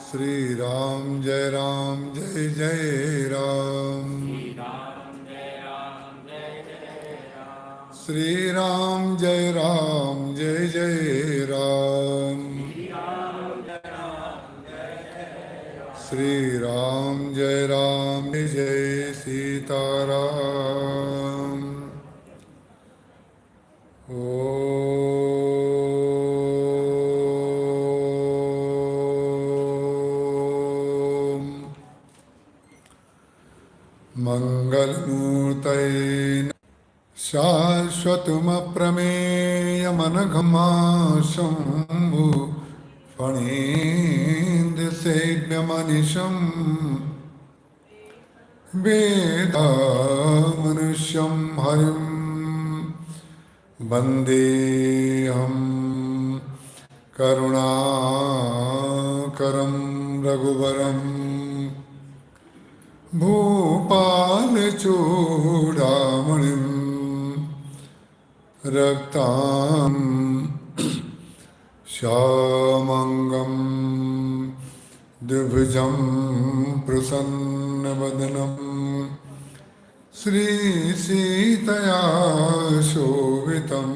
श्री राम जय जय राम। श्री राम जय जय राम। श्री राम जय जय सीताराम। ओम मंगलमूर्तये शाश्वतमप्रमेयमनघमाशंभु फणीन्द्रसेव्यमनिशम् वेदामनुष्यं हरिं वन्देऽहं करुणाकरं रघुवरं भूपालचूडामणिं रक्तां श्यामंगं द्विभुजं प्रसन्नवदनं श्रीसीतया शोभितं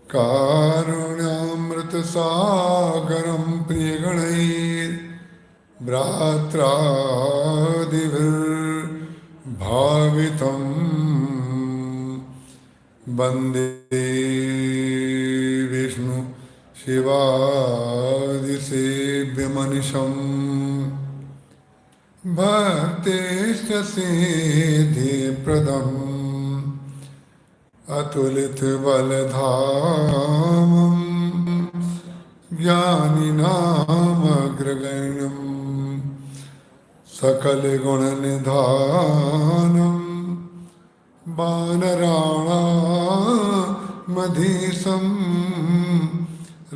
कारुण्यामृतसागरं प्रियगणैर्भ्रात्रादिभिर्भावितं वन्दे विष्णु शिवादिसेव्यमनिशम् भक्तेष्टसिद्धिप्रदम् अतुलितबलधामम् ज्ञानिनामग्रगण्यं सकलगुणनिधानं वानराणामधीशं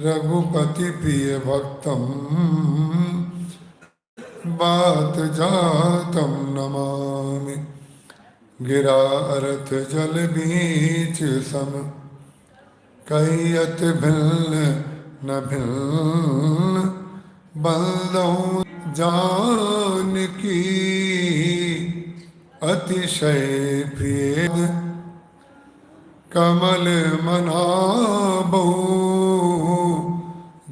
रघुपतिप्रियभक्तं वातजातं नमामि। गिरा अरथ जल बीच सम कैयत भिन्न न भिन्न बंदों जानकी अतिशय प्रिय कमल मनाबो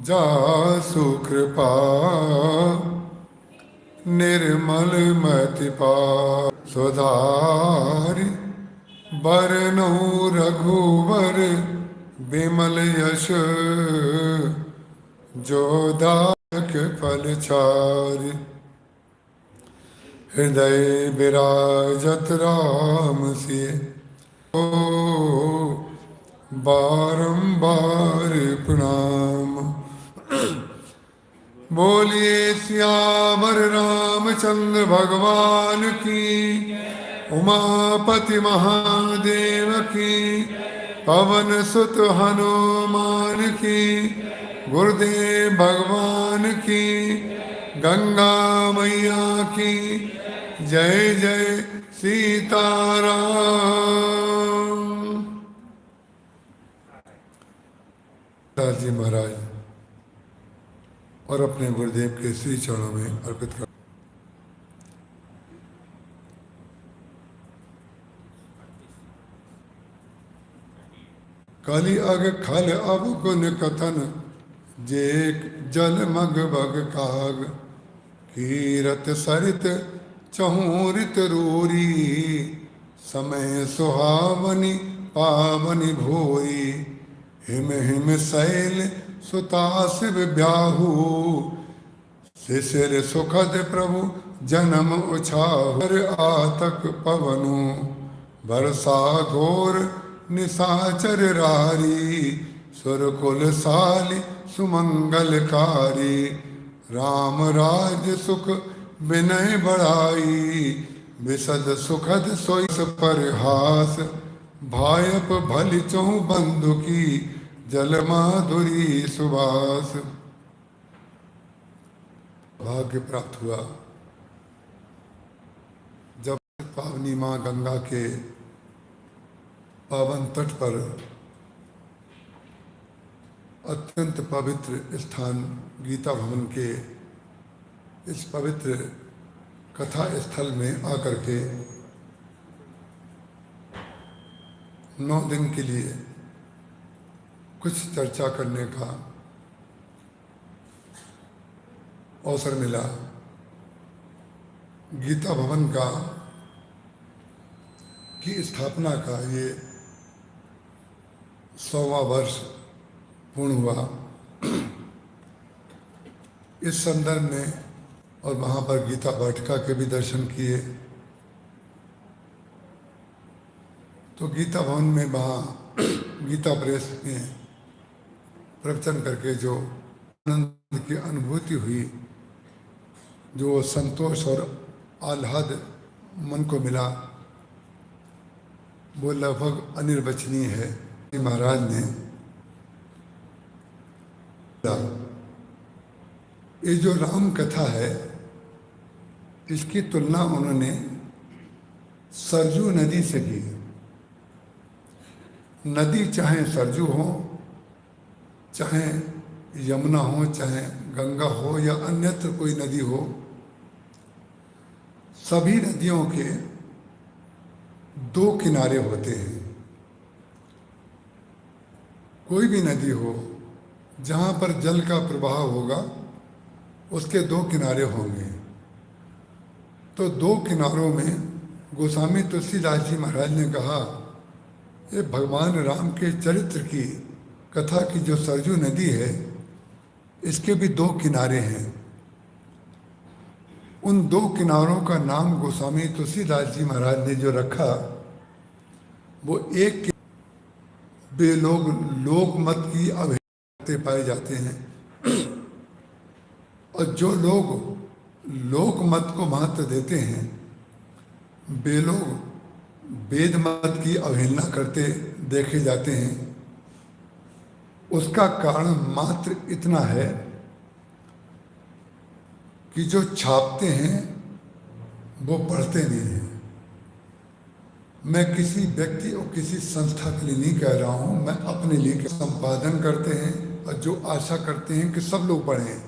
जासु कृपा निर्मल मतिपा सुधारि बरनौ रघुवर बिमल यश जोदायक फलचारि हृदय विराजत राम सिय ओ बारंबार प्रणाम। बोलिए सियावर रामचंद्र भगवान की, उमापति महादेव की, पवन सुत हनुमान की, गुरुदेव भगवान की, गंगा मैया की जय जय सीताराम। दादी महाराज और अपने गुरुदेव के श्री चरणों में अर्पित कर। काली अग खल अब गुन कथन जे जल मग बग काग कीरत सरित चहूरित रूरी समय सुहावनी पावनी भोई हिम हिम शैल सुतासिव ब्याहू शिशिर सुखद प्रभु जन्म उछावर आतक पवनु वर्षा घोर निशाचर रारी सुरकुल साली सुमंगलकारी राम राज सुख विनय बढ़ाई विशद सुखद सोई परहास भायप भल चहु बंधु की जल माधुरी सुबास। भाग्य प्राप्त हुआ जब पावनी माँ गंगा के पावन तट पर अत्यंत पवित्र स्थान गीता भवन के इस पवित्र कथा स्थल में आकर के 9 दिन के लिए कुछ चर्चा करने का अवसर मिला। गीता भवन का की स्थापना का ये 100वां वर्ष पूर्ण हुआ। इस संदर्भ में और वहाँ पर गीता वाटिका के भी दर्शन किए। तो गीता भवन में वहाँ गीता प्रेस में प्रवचन करके जो आनंद की अनुभूति हुई, जो संतोष और आह्लाद मन को मिला, वो लगभग अनिर्वचनीय है। महाराज ने ये जो राम कथा है, इसकी तुलना उन्होंने सरजू नदी से की। नदी चाहे सरजू हो, चाहे यमुना हो, चाहे गंगा हो या अन्यत्र कोई नदी हो, सभी नदियों के 2 किनारे होते हैं। कोई भी नदी हो, जहाँ पर जल का प्रवाह होगा, उसके 2 किनारे होंगे। तो 2 किनारों में गोस्वामी तुलसीदास जी महाराज ने कहा, ये भगवान राम के चरित्र की कथा की जो सरजू नदी है, इसके भी 2 किनारे हैं। उन 2 किनारों का नाम गोस्वामी तुलसीदास जी महाराज ने जो रखा, वो एक वे लोग लोक मत की अवहेलना पाए जाते हैं, और जो लोग लोक मत को महत्व देते हैं, वे लोग वेद मत की अवहेलना करते देखे जाते हैं। उसका कारण मात्र इतना है कि जो छापते हैं वो पढ़ते नहीं हैं। मैं किसी व्यक्ति और किसी संस्था के लिए नहीं कह रहा हूँ, मैं अपने लिए संपादन करते हैं और जो आशा करते हैं कि सब लोग पढ़ें।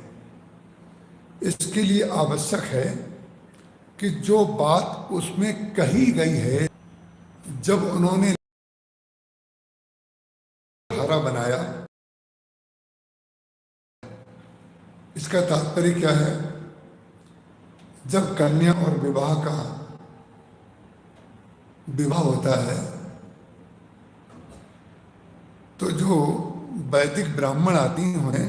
इसके लिए आवश्यक है कि जो बात उसमें कही गई है, जब उन्होंने धारा बनाया, इसका तात्पर्य क्या है? जब कन्या और विवाह का विवाह होता है, तो जो वैदिक ब्राह्मण आती हैं,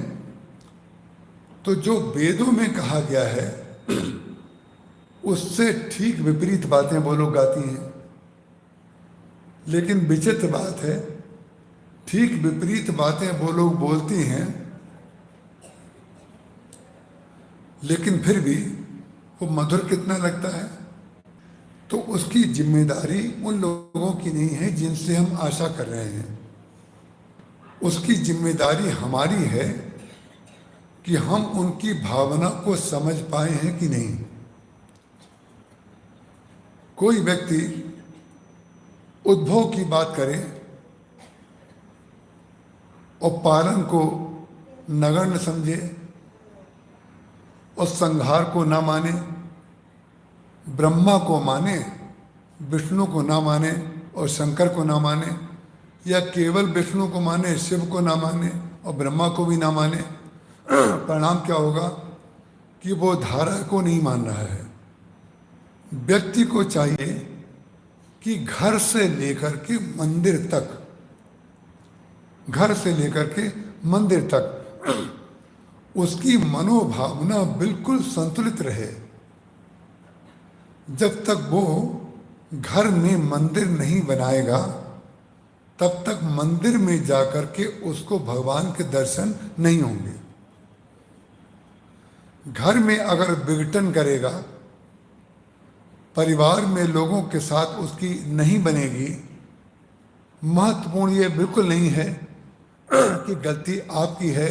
तो जो वेदों में कहा गया है उससे ठीक विपरीत बातें वो लोग गाती हैं। लेकिन विचित्र बात है, ठीक विपरीत बातें वो लोग बोलती हैं, लेकिन फिर भी वो मधुर कितना लगता है। तो उसकी जिम्मेदारी उन लोगों की नहीं है जिनसे हम आशा कर रहे हैं। उसकी जिम्मेदारी हमारी है कि हम उनकी भावना को समझ पाए हैं कि नहीं। कोई व्यक्ति उद्भव की बात करे और पालन को नगण्य समझे और संहार को ना माने, ब्रह्मा को माने, विष्णु को ना माने और शंकर को ना माने, या केवल विष्णु को माने, शिव को ना माने और ब्रह्मा को भी ना माने, परिणाम क्या होगा कि वो धारा को नहीं मान रहा है। व्यक्ति को चाहिए कि घर से लेकर के मंदिर तक, घर से लेकर के मंदिर तक उसकी मनोभावना बिल्कुल संतुलित रहे। जब तक वो घर में मंदिर नहीं बनाएगा, तब तक मंदिर में जाकर के उसको भगवान के दर्शन नहीं होंगे। घर में अगर विघटन करेगा, परिवार में लोगों के साथ उसकी नहीं बनेगी। महत्वपूर्ण ये बिल्कुल नहीं है कि गलती आपकी है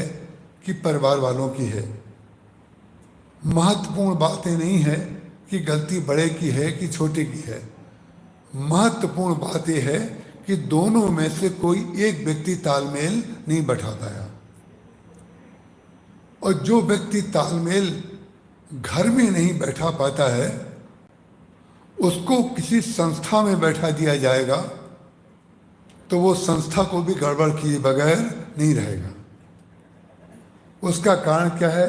कि परिवार वालों की है। महत्वपूर्ण बात ये नहीं है कि गलती बड़े की है कि छोटे की है। महत्वपूर्ण बात यह है कि दोनों में से कोई एक व्यक्ति तालमेल नहीं बैठा पाया। और जो व्यक्ति तालमेल घर में नहीं बैठा पाता है, उसको किसी संस्था में बैठा दिया जाएगा तो वो संस्था को भी गड़बड़ किए बगैर नहीं रहेगा। उसका कारण क्या है?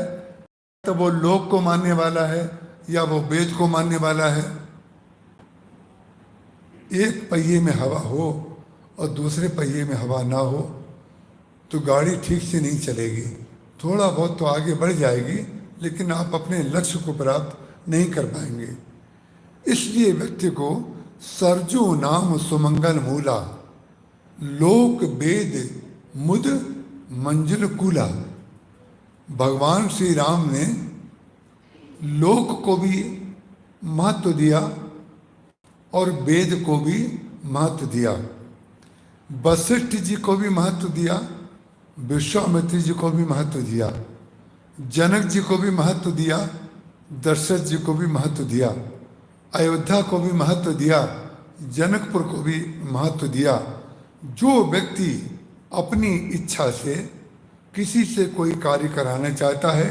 तो वो लोक को मानने वाला है या वो वेद को मानने वाला है। एक पहिए में हवा हो और दूसरे पहिए में हवा ना हो तो गाड़ी ठीक से नहीं चलेगी। थोड़ा बहुत तो आगे बढ़ जाएगी, लेकिन आप अपने लक्ष्य को प्राप्त नहीं कर पाएंगे। इसलिए व्यक्ति को सरजो नाम सुमंगल मूला, लोक वेद मुद मंजिल कूला। भगवान श्री राम ने लोक को भी महत्व दिया और वेद को भी महत्व दिया। वशिष्ठ जी को भी महत्व दिया, विश्वामित्र जी को भी महत्व दिया, जनक जी को भी महत्व दिया, दशरथ जी को भी महत्व दिया, अयोध्या को भी महत्व दिया, जनकपुर को भी महत्व दिया। जो व्यक्ति अपनी इच्छा से किसी से कोई कार्य कराना चाहता है,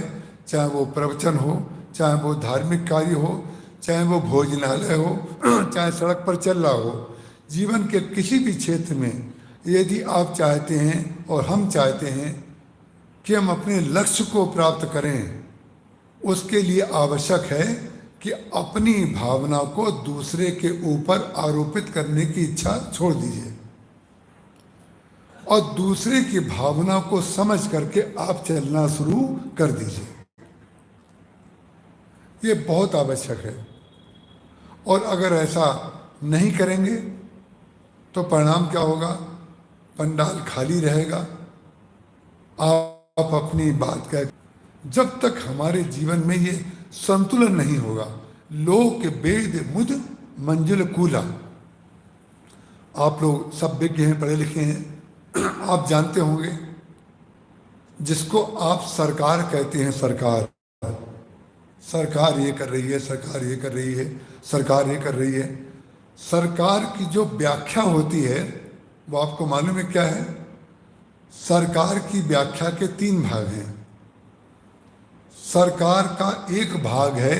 चाहे वो प्रवचन हो, चाहे वो धार्मिक कार्य हो, चाहे वो भोजनालय हो, चाहे सड़क पर चल रहा हो, जीवन के किसी भी क्षेत्र में यदि आप चाहते हैं और हम चाहते हैं कि हम अपने लक्ष्य को प्राप्त करें, उसके लिए आवश्यक है कि अपनी भावना को दूसरे के ऊपर आरोपित करने की इच्छा छोड़ दीजिए और दूसरे की भावना को समझ करके आप चलना शुरू कर दीजिए। ये बहुत आवश्यक है। और अगर ऐसा नहीं करेंगे तो परिणाम क्या होगा? पंडाल खाली रहेगा, आप अपनी बात कह। जब तक हमारे जीवन में ये संतुलन नहीं होगा, लोक वेद मुद मंजिल कूला। आप लोग सब विज्ञ हैं, पढ़े लिखे हैं, आप जानते होंगे जिसको आप सरकार कहते हैं। सरकार ये कर रही है, सरकार ये कर रही है, सरकार ये कर रही है। सरकार की जो व्याख्या होती है वो आपको मालूम है क्या है? सरकार की व्याख्या के 3 भाग हैं। सरकार का एक भाग है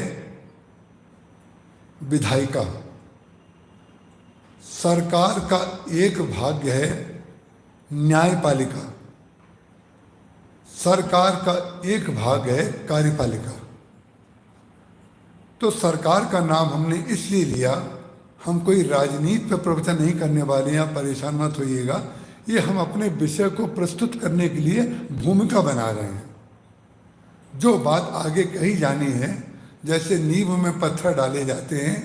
विधायिका, सरकार का एक भाग है न्यायपालिका, सरकार का एक भाग है कार्यपालिका। तो सरकार का नाम हमने इसलिए लिया, हम कोई राजनीति पर प्रवचन नहीं करने वाले हैं, परेशान मत होइएगा। ये हम अपने विषय को प्रस्तुत करने के लिए भूमिका बना रहे हैं। जो बात आगे कही जानी है, जैसे नींव में पत्थर डाले जाते हैं,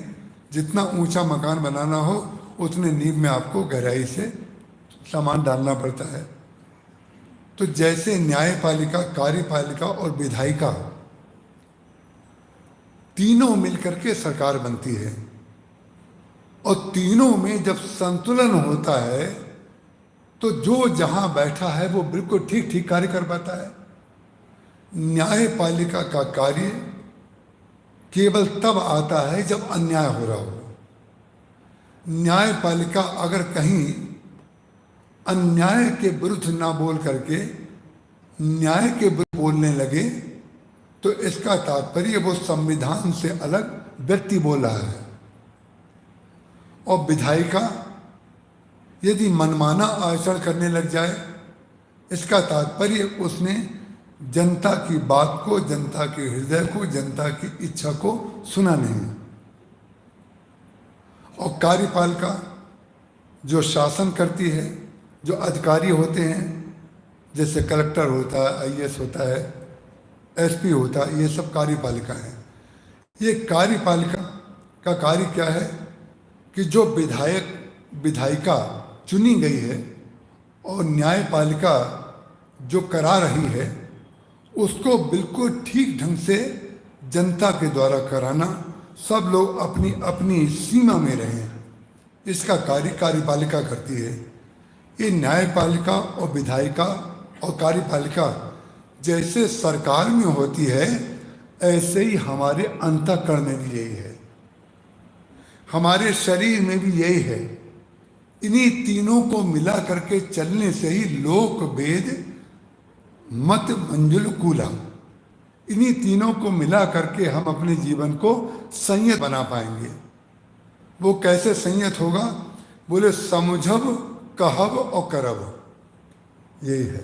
जितना ऊंचा मकान बनाना हो उतने नींव में आपको गहराई से सामान डालना पड़ता है। तो जैसे न्यायपालिका, कार्यपालिका और विधायिका तीनों मिलकर के सरकार बनती है और तीनों में जब संतुलन होता है तो जो जहां बैठा है वो बिल्कुल ठीक ठीक कार्य कर पाता है। न्यायपालिका का कार्य केवल तब आता है जब अन्याय हो रहा हो। न्यायपालिका अगर कहीं अन्याय के विरुद्ध ना बोल करके न्याय के विरुद्ध बोलने लगे तो इसका तात्पर्य वो संविधान से अलग व्यक्ति बोल रहा है। और विधायिका यदि मनमाना आचरण करने लग जाए, इसका तात्पर्य उसने जनता की बात को, जनता के हृदय को, जनता की इच्छा को सुना नहीं। और कार्यपालिका जो शासन करती है, जो अधिकारी होते हैं, जैसे कलेक्टर होता है, आईएएस होता है, एसपी होता है, ये सब कार्यपालिका है। ये कार्यपालिका का कार्य क्या है कि जो विधायक विधायिका चुनी गई है और न्यायपालिका जो करा रही है उसको बिल्कुल ठीक ढंग से जनता के द्वारा कराना, सब लोग अपनी अपनी सीमा में रहें, इसका कार्य कार्यपालिका करती है। ये न्यायपालिका और विधायिका और कार्यपालिका जैसे सरकार में होती है, ऐसे ही हमारे अंतःकरण में भी यही है, हमारे शरीर में भी यही है। इन्हीं तीनों को मिला करके चलने से ही लोक वेद मत मंजुल कूला, इन्हीं तीनों को मिला करके हम अपने जीवन को संयत बना पाएंगे। वो कैसे संयत होगा? बोले समझब, कहब और करब, यही है।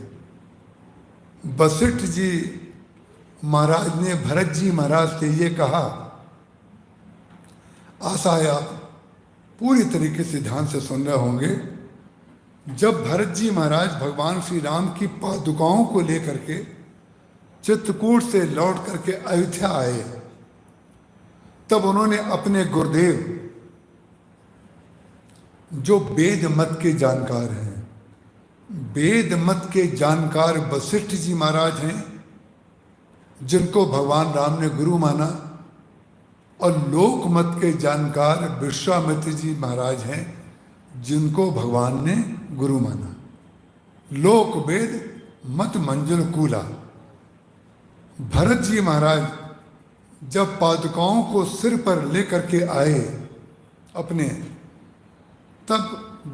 वशिष्ठ जी महाराज ने भरत जी महाराज से ये कहा, आशा है आप पूरी तरीके से ध्यान से सुन रहे होंगे। जब भरत जी महाराज भगवान श्री राम की पादुकाओं को लेकर के चित्रकूट से लौट करके अयोध्या आए, तब उन्होंने अपने गुरुदेव, जो वेद मत के जानकार हैं, वेद मत के जानकार वशिष्ठ जी महाराज हैं, जिनको भगवान राम ने गुरु माना, और लोक मत के जानकार विश्वामित्र जी महाराज हैं, जिनको भगवान ने गुरु माना। लोक वेद मत मंजुल कूला। भरत जी महाराज जब पादुकाओं को सिर पर लेकर के आए अपने, तब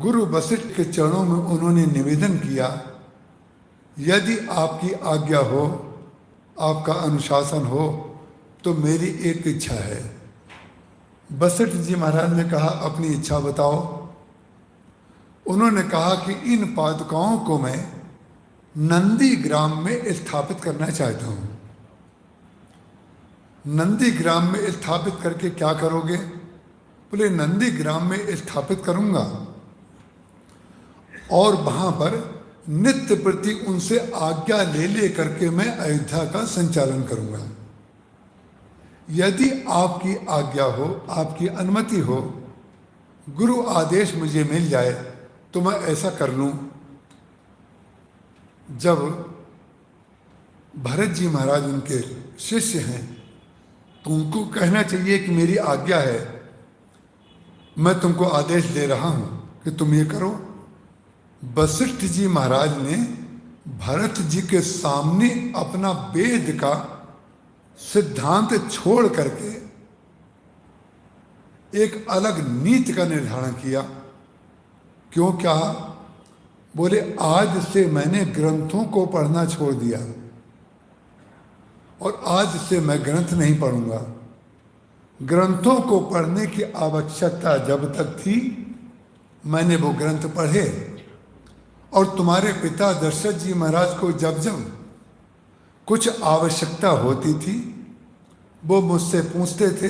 गुरु वशिष्ठ के चरणों में उन्होंने निवेदन किया, यदि आपकी आज्ञा हो, आपका अनुशासन हो, तो मेरी एक इच्छा है। वशिष्ठ जी महाराज ने कहा, अपनी इच्छा बताओ। उन्होंने कहा कि इन पादुकाओं को मैं नंदी ग्राम में स्थापित करना चाहता हूं। नंदी ग्राम में स्थापित करके क्या करोगे? बोले नंदी ग्राम में स्थापित करूंगा और वहां पर नित्य प्रति उनसे आज्ञा ले ले करके मैं अयोध्या का संचालन करूंगा। यदि आपकी आज्ञा हो, आपकी अनुमति हो, गुरु आदेश मुझे मिल जाए तो मैं ऐसा कर लूं। जब भरत जी महाराज उनके शिष्य हैं, तो उनको कहना चाहिए कि मेरी आज्ञा है, मैं तुमको आदेश दे रहा हूं कि तुम ये करो। वशिष्ठ जी महाराज ने भरत जी के सामने अपना वेद का सिद्धांत छोड़ करके एक अलग नीति का निर्धारण किया। क्यों? क्या? बोले आज से मैंने ग्रंथों को पढ़ना छोड़ दिया और आज से मैं ग्रंथ नहीं पढ़ूंगा। ग्रंथों को पढ़ने की आवश्यकता जब तक थी, मैंने वो ग्रंथ पढ़े। और तुम्हारे पिता दशरथ जी महाराज को जब जब कुछ आवश्यकता होती थी, वो मुझसे पूछते थे,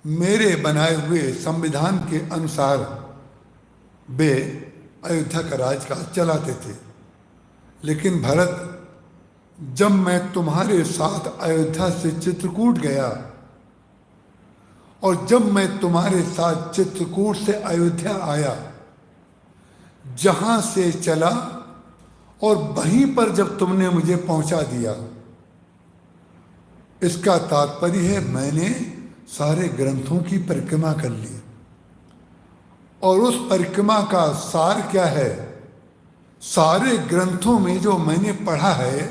मेरे बनाए हुए संविधान के अनुसार वे अयोध्या का राजकाज चलाते थे। लेकिन भरत, जब मैं तुम्हारे साथ अयोध्या से चित्रकूट गया और जब मैं तुम्हारे साथ चित्रकूट से अयोध्या आया, जहां से चला और वहीं पर जब तुमने मुझे पहुंचा दिया, इसका तात्पर्य है मैंने सारे ग्रंथों की परिक्रमा कर ली। और उस परिक्रमा का सार क्या है? सारे ग्रंथों में जो मैंने पढ़ा है,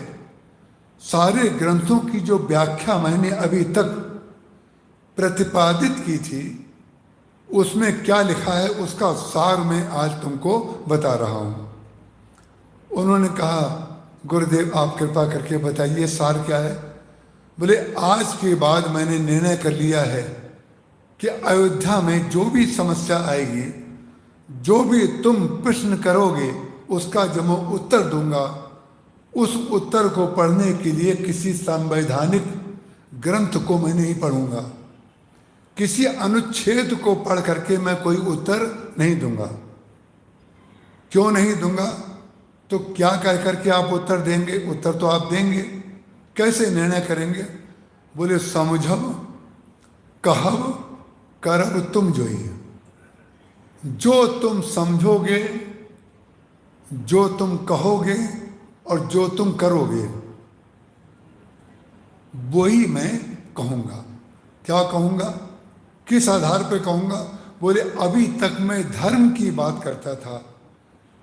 सारे ग्रंथों की जो व्याख्या मैंने अभी तक प्रतिपादित की थी, उसमें क्या लिखा है उसका सार मैं आज तुमको बता रहा हूं। उन्होंने कहा, गुरुदेव आप कृपा करके बताइए सार क्या है। बोले आज के बाद मैंने निर्णय कर लिया है कि अयोध्या में जो भी समस्या आएगी, जो भी तुम प्रश्न करोगे, उसका जब मैं उत्तर दूंगा, उस उत्तर को पढ़ने के लिए किसी संवैधानिक ग्रंथ को मैं नहीं पढ़ूंगा, किसी अनुच्छेद को पढ़ करके मैं कोई उत्तर नहीं दूंगा। क्यों नहीं दूंगा? तो क्या कह करके आप उत्तर देंगे? उत्तर तो आप देंगे, कैसे निर्णय करेंगे? बोले समझब, कहब, करब तुम जोइए। जो तुम समझोगे, जो तुम कहोगे और जो तुम करोगे, वही मैं कहूंगा। क्या कहूंगा? किस आधार पर कहूंगा? बोले अभी तक मैं धर्म की बात करता था,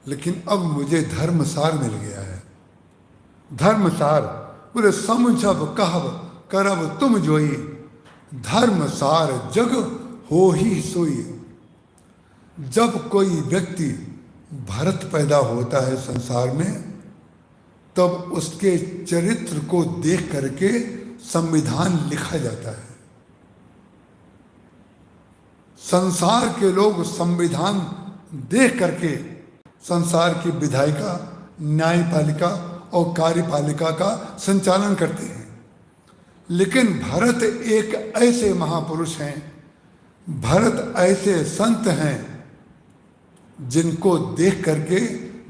लेकिन अब मुझे धर्मसार मिल गया है। धर्मसार बोले समझब, कहब, करब तुम जोई, धर्मसार जग हो ही सोई। जब कोई व्यक्ति भरत पैदा होता है संसार में, तब उसके चरित्र को देख करके संविधान लिखा जाता है। संसार के लोग संविधान देख करके संसार की विधायिका, न्यायपालिका और कार्यपालिका का संचालन करते हैं। लेकिन भरत एक ऐसे महापुरुष हैं, भरत ऐसे संत हैं जिनको देख करके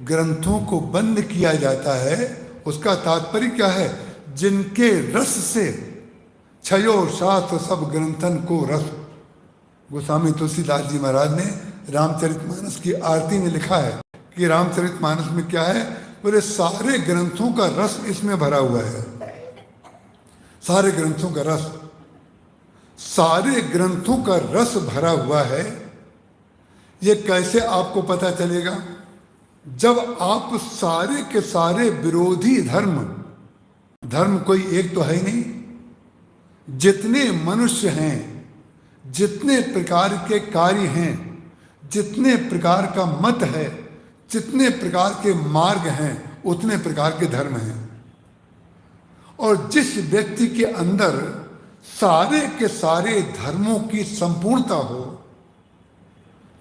ग्रंथों को बंद किया जाता है। उसका तात्पर्य क्या है? जिनके रस से छयो शास्त्र सब ग्रंथन को रस। गोस्वामी तुलसीदास जी महाराज ने रामचरितमानस की आरती में लिखा है कि रामचरितमानस में क्या है? बोले सारे ग्रंथों का रस इसमें भरा हुआ है। सारे ग्रंथों का रस, सारे ग्रंथों का रस भरा हुआ है। ये कैसे आपको पता चलेगा? जब आप सारे के सारे विरोधी धर्म कोई एक तो है ही नहीं, जितने मनुष्य हैं, जितने प्रकार के कार्य हैं, जितने प्रकार का मत है, जितने प्रकार के मार्ग हैं, उतने प्रकार के धर्म हैं। और जिस व्यक्ति के अंदर सारे के सारे धर्मों की संपूर्णता हो,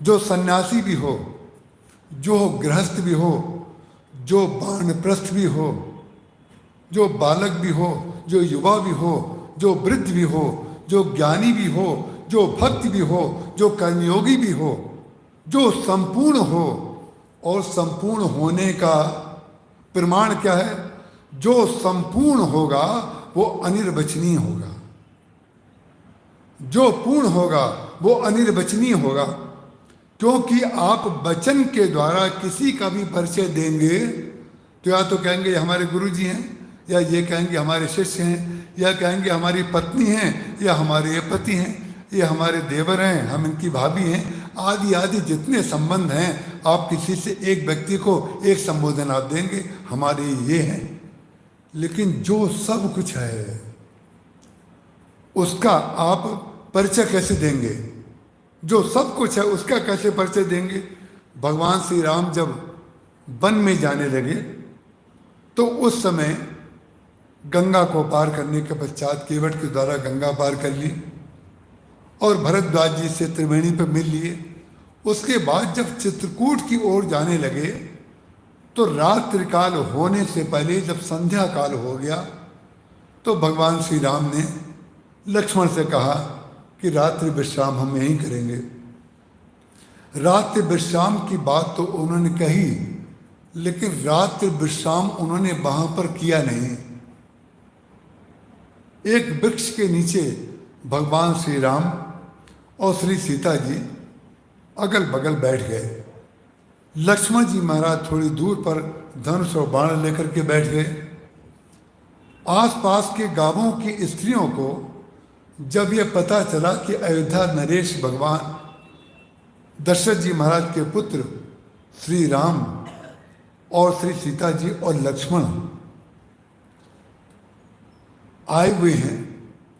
जो सन्यासी भी हो, जो गृहस्थ भी हो, जो वानप्रस्थ भी हो, जो बालक भी हो, जो युवा भी हो, जो वृद्ध भी हो, जो ज्ञानी भी हो, जो भक्त भी हो, जो कर्मयोगी भी हो, जो संपूर्ण हो। और संपूर्ण होने का प्रमाण क्या है? जो संपूर्ण होगा वो अनिर्वचनीय होगा, जो पूर्ण होगा वो अनिर्वचनीय होगा। क्योंकि आप वचन के द्वारा किसी का भी परिचय देंगे तो या तो कहेंगे हमारे गुरु जी हैं, या ये कहेंगे हमारे शिष्य हैं, या कहेंगे हमारी पत्नी हैं, या हमारे ये पति हैं, ये हमारे देवर हैं, हम इनकी भाभी हैं, आदि आदि जितने संबंध हैं। आप किसी से एक व्यक्ति को एक संबोधन आप देंगे, हमारे ये हैं। लेकिन जो सब कुछ है उसका आप परिचय कैसे देंगे? जो सब कुछ है उसका कैसे परिचय देंगे? भगवान श्री राम जब वन में जाने लगे तो उस समय गंगा को पार करने के पश्चात केवट के द्वारा गंगा पार कर ली और भरद्वाज जी से त्रिवेणी पर मिल लिए। उसके बाद जब चित्रकूट की ओर जाने लगे तो रात्रि काल होने से पहले जब संध्या काल हो गया तो भगवान श्री राम ने लक्ष्मण से कहा कि रात्रि विश्राम हम यहीं करेंगे। रात्रि विश्राम की बात तो उन्होंने कही, लेकिन रात्रि विश्राम उन्होंने वहां पर किया नहीं। एक वृक्ष के नीचे भगवान श्री राम और श्री सीता जी अगल बगल बैठ गए। लक्ष्मण जी महाराज थोड़ी दूर पर धनुष और बाण लेकर के बैठ गए। आसपास के गांवों की स्त्रियों को जब यह पता चला कि अयोध्या नरेश भगवान दशरथ जी महाराज के पुत्र श्री राम और श्री सीता जी और लक्ष्मण आए हुए हैं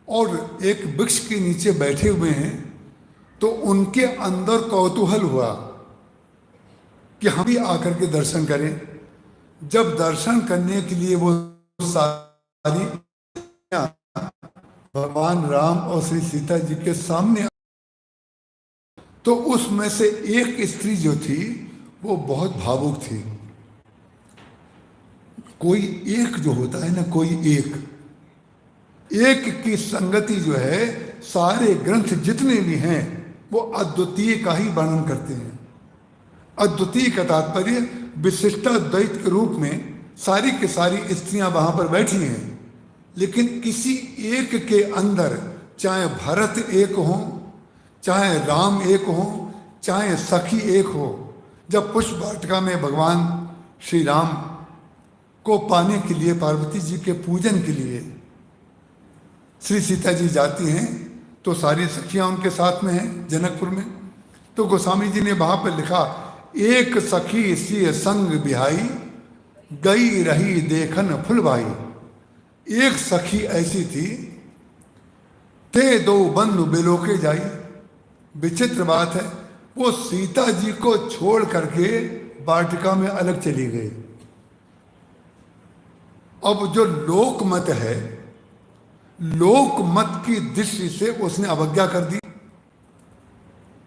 और एक वृक्ष के नीचे बैठे हुए हैं, तो उनके अंदर कौतूहल हुआ कि हम भी आकर के दर्शन करें। जब दर्शन करने के लिए वो सारी भगवान राम और श्री सीता जी के सामने, तो उसमें से एक स्त्री जो थी वो बहुत भावुक थी। कोई एक जो होता है ना, कोई एक की संगति जो है, सारे ग्रंथ जितने भी हैं वो अद्वितीय का ही वर्णन करते हैं। अद्वितीय का तात्पर्य विशिष्टाद्वैत के रूप में सारी की सारी स्त्रियां वहां पर बैठी हैं, लेकिन किसी एक के अंदर, चाहे भरत एक हो, चाहे राम एक हो, चाहे सखी एक हो। जब पुष्प वाटिका में भगवान श्री राम को पाने के लिए, पार्वती जी के पूजन के लिए श्री सीता जी जाती हैं, तो सारी सखियां उनके साथ में हैं जनकपुर में। तो गोस्वामी जी ने वहां पर लिखा, एक सखी सी संग बिहाई, गई रही देखन फुल भाई। एक सखी ऐसी थी, ते दो बंधु बिलोके जाई। विचित्र बात है, वो सीता जी को छोड़ करके वाटिका में अलग चली गई। अब जो लोकमत है, लोकमत की दृष्टि से उसने अवज्ञा कर दी।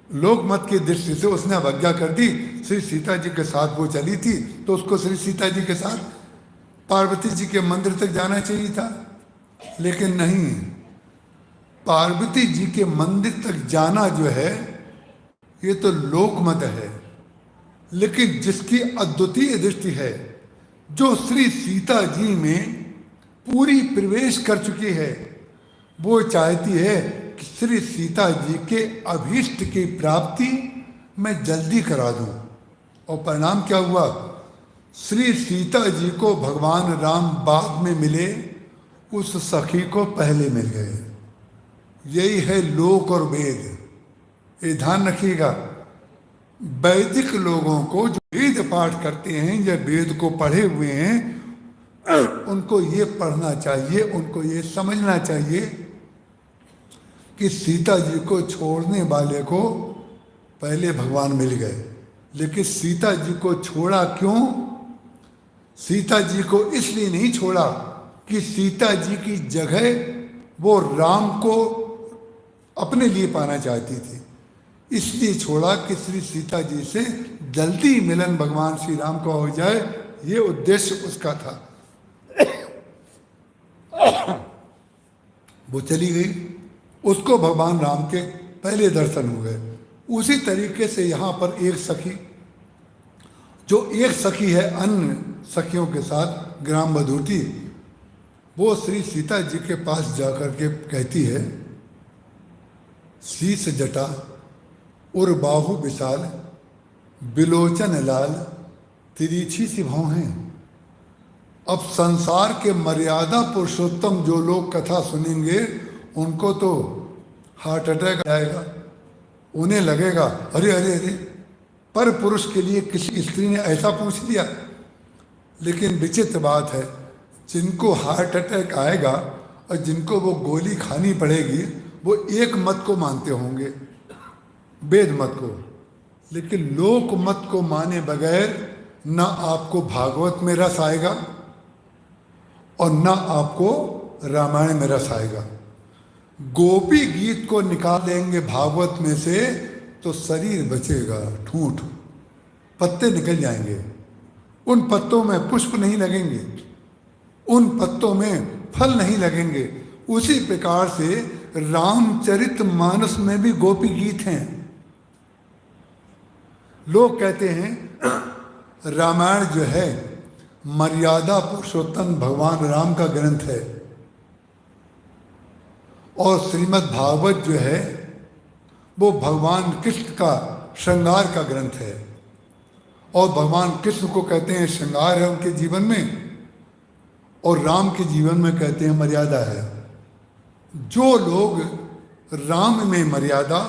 लोकमत की दृष्टि से उसने अवज्ञा कर दी। श्री सीता जी के साथ वो चली थी तो उसको श्री सीता जी के साथ पार्वती जी के मंदिर तक जाना चाहिए था, लेकिन नहीं। पार्वती जी के मंदिर तक जाना जो है ये तो लोकमत है, लेकिन जिसकी अद्वितीय दृष्टि है, जो श्री सीता जी में पूरी प्रवेश कर चुकी है, वो चाहती है कि श्री सीता जी के अभीष्ट की प्राप्ति मैं जल्दी करा दूं। और परिणाम क्या हुआ? श्री सीता जी को भगवान राम बाद में मिले, उस सखी को पहले मिल गए। यही है लोक और वेद। ये ध्यान रखिएगा, वैदिक लोगों को जो वेद पाठ करते हैं या वेद को पढ़े हुए हैं, उनको ये पढ़ना चाहिए, उनको ये समझना चाहिए कि सीता जी को छोड़ने वाले को पहले भगवान मिल गए। लेकिन सीता जी को छोड़ा क्यों? सीता जी को इसलिए नहीं छोड़ा कि सीता जी की जगह वो राम को अपने लिए पाना चाहती थी, इसलिए छोड़ा कि श्री सीता जी से जल्दी मिलन भगवान श्री राम का हो जाए, ये उद्देश्य उसका था। वो चली गई, उसको भगवान राम के पहले दर्शन हो गए। उसी तरीके से यहाँ पर एक सखी, जो एक सखी है अन्य सखियों के साथ ग्राम बधूटी, वो श्री सीता जी के पास जाकर के कहती है, शीस जटा उर बाहु विशाल, बिलोचन लाल, तिरछी सी भौहें। अब संसार के मर्यादा पुरुषोत्तम जो लोग कथा सुनेंगे उनको तो हार्ट अटैक आएगा। उन्हें लगेगा अरे अरे अरे, पर पुरुष के लिए किसी स्त्री ने ऐसा पूछ लिया। लेकिन विचित्र बात है, जिनको हार्ट अटैक आएगा और जिनको वो गोली खानी पड़ेगी, वो एक मत को मानते होंगे, वेद मत को। लेकिन लोक मत को माने बगैर ना आपको भागवत में रस आएगा और ना आपको रामायण में रस आएगा। गोपी गीत को निकाल देंगे भागवत में से तो शरीर बचेगा ठूठ, पत्ते निकल जाएंगे, उन पत्तों में पुष्प नहीं लगेंगे, उन पत्तों में फल नहीं लगेंगे। उसी प्रकार से रामचरित मानस में भी गोपी गीत हैं। लोग कहते हैं रामायण जो है मर्यादा पुरुषोत्तम भगवान राम का ग्रंथ है, और श्रीमद् भागवत जो है वो भगवान कृष्ण का श्रृंगार का ग्रंथ है। और भगवान कृष्ण को कहते हैं श्रृंगार है उनके जीवन में, और राम के जीवन में कहते हैं मर्यादा है। जो लोग राम में मर्यादा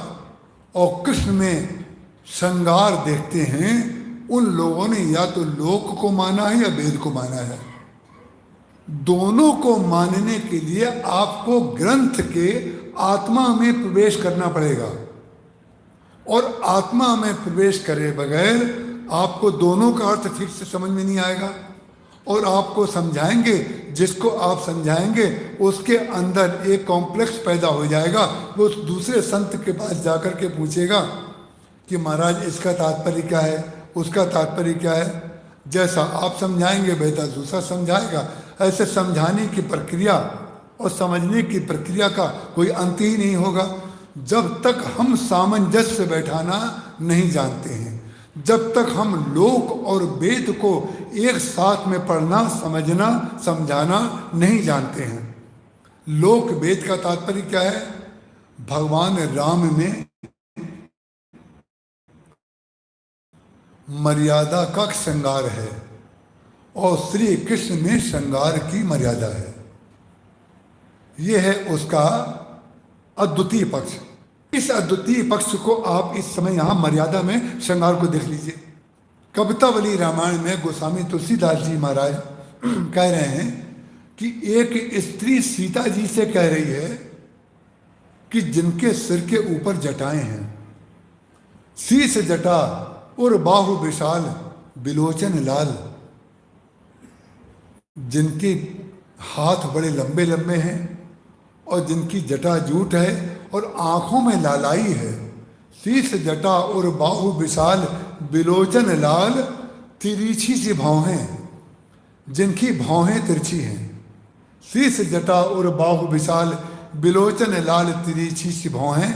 और कृष्ण में श्रृंगार देखते हैं, उन लोगों ने या तो लोक को माना है या वेद को माना है। दोनों को मानने के लिए आपको ग्रंथ के आत्मा में प्रवेश करना पड़ेगा, और आत्मा में प्रवेश करे बगैर आपको दोनों का अर्थ ठीक से समझ में नहीं आएगा। और आपको समझाएंगे, जिसको आप समझाएंगे उसके अंदर एक कॉम्प्लेक्स पैदा हो जाएगा। वो दूसरे संत के पास जाकर के पूछेगा कि महाराज इसका तात्पर्य क्या है, उसका तात्पर्य क्या है। जैसा आप समझाएंगे वैसा दूसरा समझाएगा। ऐसे समझाने की प्रक्रिया और समझने की प्रक्रिया का कोई अंत ही नहीं होगा, जब तक हम सामंजस्य बैठाना नहीं जानते हैं, जब तक हम लोक और वेद को एक साथ में पढ़ना, समझना, समझाना नहीं जानते हैं। लोक वेद का तात्पर्य क्या है? भगवान राम में मर्यादा का श्रृंगार है और श्री कृष्ण में श्रृंगार की मर्यादा है। यह है उसका अद्वितीय पक्ष। इस अद्वितीय पक्ष को आप इस समय यहाँ मर्यादा में श्रृंगार को देख लीजिए। कवितावली रामायण में गोस्वामी तुलसीदास जी महाराज कह रहे हैं कि एक स्त्री सीता जी से कह रही है कि जिनके सिर के ऊपर जटाएं हैं, शीश जटा और बाहु विशाल, बिलोचन लाल, जिनके हाथ बड़े लंबे लंबे हैं और जिनकी जटा जूट है और आंखों में लालाई है, शीश जटा और बाहु विशाल, बिलोचन लाल, तिरछी सी भौहें, जिनकी भौहें तिरछी हैं। शीश जटा और बाहु विशाल, बिलोचन लाल, तिरछी सी भौहें,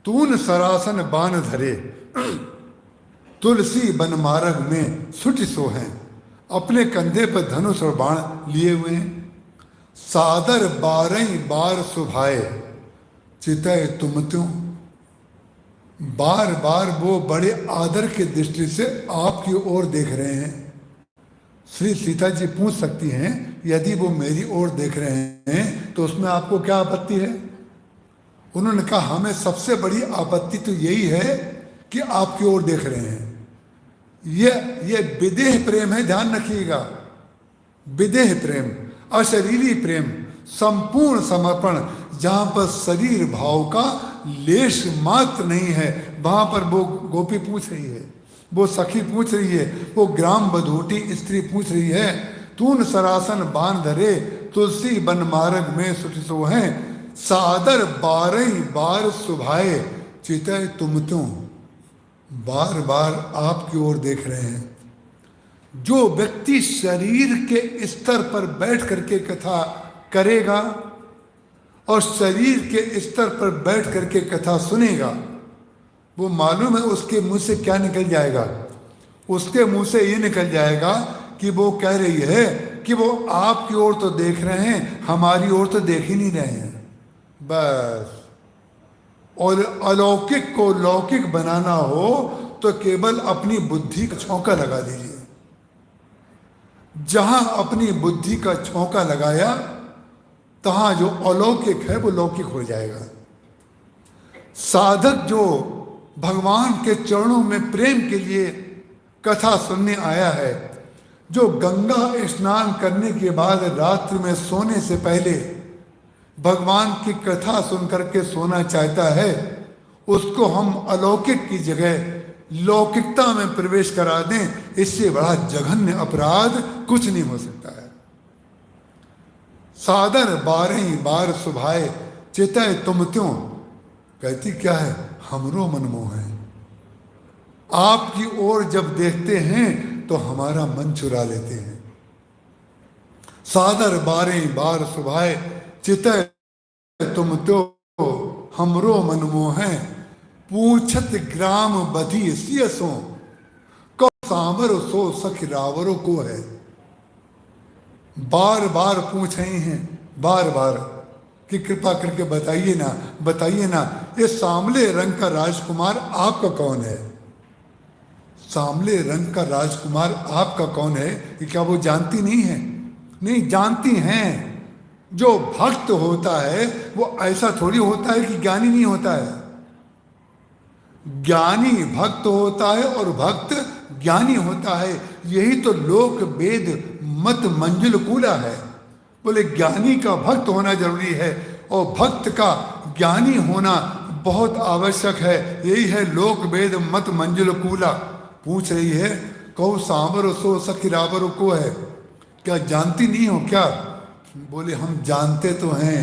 तून सरासन बान धरे, तुलसी बन मार्ग में सुट सोहें, अपने कंधे पर धनुष और बाण लिए हुए हैं। सादर बारह बार सुभाए, चितय तुम त्यों। बार बार वो बड़े आदर की दृष्टि से आपकी ओर देख रहे हैं। श्री सीता जी पूछ सकती हैं, यदि वो मेरी ओर देख रहे हैं तो उसमें आपको क्या आपत्ति है? उन्होंने कहा, हमें सबसे बड़ी आपत्ति तो यही है कि आपकी ओर देख रहे हैं। ये विदेह प्रेम है, ध्यान रखिएगा। विदेह प्रेम, अशरीरी प्रेम, संपूर्ण समर्पण, जहां पर शरीर भाव का लेश मात्र नहीं है, वहां पर वो गोपी पूछ रही है, वो सखी पूछ रही है, वो ग्राम बधूटी स्त्री पूछ रही है, तून सरासन बांध धरे, तुलसी बन मार्ग में सुट सोहें, सादर बारह बार सुभाए, चितय तुम त्यों। बार बार आपकी ओर देख रहे हैं। जो व्यक्ति शरीर के स्तर पर बैठ करके कथा करेगा और शरीर के स्तर पर बैठ करके कथा सुनेगा, वो मालूम है उसके मुंह से क्या निकल जाएगा? उसके मुंह से ये निकल जाएगा कि वो कह रही है कि वो आपकी ओर तो देख रहे हैं, हमारी ओर तो देख ही नहीं रहे हैं। बस। और अलौकिक को लौकिक बनाना हो तो केवल अपनी बुद्धि का छौंका लगा दीजिए। जहां अपनी बुद्धि का छौंका लगाया, तहां जो अलौकिक है वो लौकिक हो जाएगा। साधक जो भगवान के चरणों में प्रेम के लिए कथा सुनने आया है, जो गंगा स्नान करने के बाद रात्रि में सोने से पहले भगवान की कथा सुन करके सोना चाहता है, उसको हम अलौकिक की जगह लौकिकता में प्रवेश करा दें, इससे बड़ा जघन्य अपराध कुछ नहीं हो सकता है। सादर बारह बार सुभाए, चितय तुम त्यों। कहती क्या है? हमरो मनमोह है। आपकी ओर जब देखते हैं तो हमारा मन चुरा लेते हैं। सादर बारह बार सुभाए, चितय तुम त्यों, हमरो मनमोह है, पूछत ग्राम बधी सियसो, कौ सांवर सो सख रावरो को है। बार बार पूछ रहे हैं, बार बार, कि कृपा करके बताइए ना, बताइए ना, ये सांवले रंग का राजकुमार आपका कौन है? सांवले रंग का राजकुमार आपका कौन है? कि क्या वो जानती नहीं है? नहीं, जानती हैं। जो भक्त होता है वो ऐसा थोड़ी होता है कि ज्ञानी नहीं होता है। ज्ञानी भक्त होता है और भक्त ज्ञानी होता है। यही तो लोक वेद मत मंजुल कूला है। बोले ज्ञानी का भक्त होना जरूरी है और भक्त का ज्ञानी होना बहुत आवश्यक है। यही है लोक वेद मत मंजुल कूला। पूछ रही है, कहो सांवर सो सखी रावर को है, क्या जानती नहीं हो क्या? बोले हम जानते तो हैं।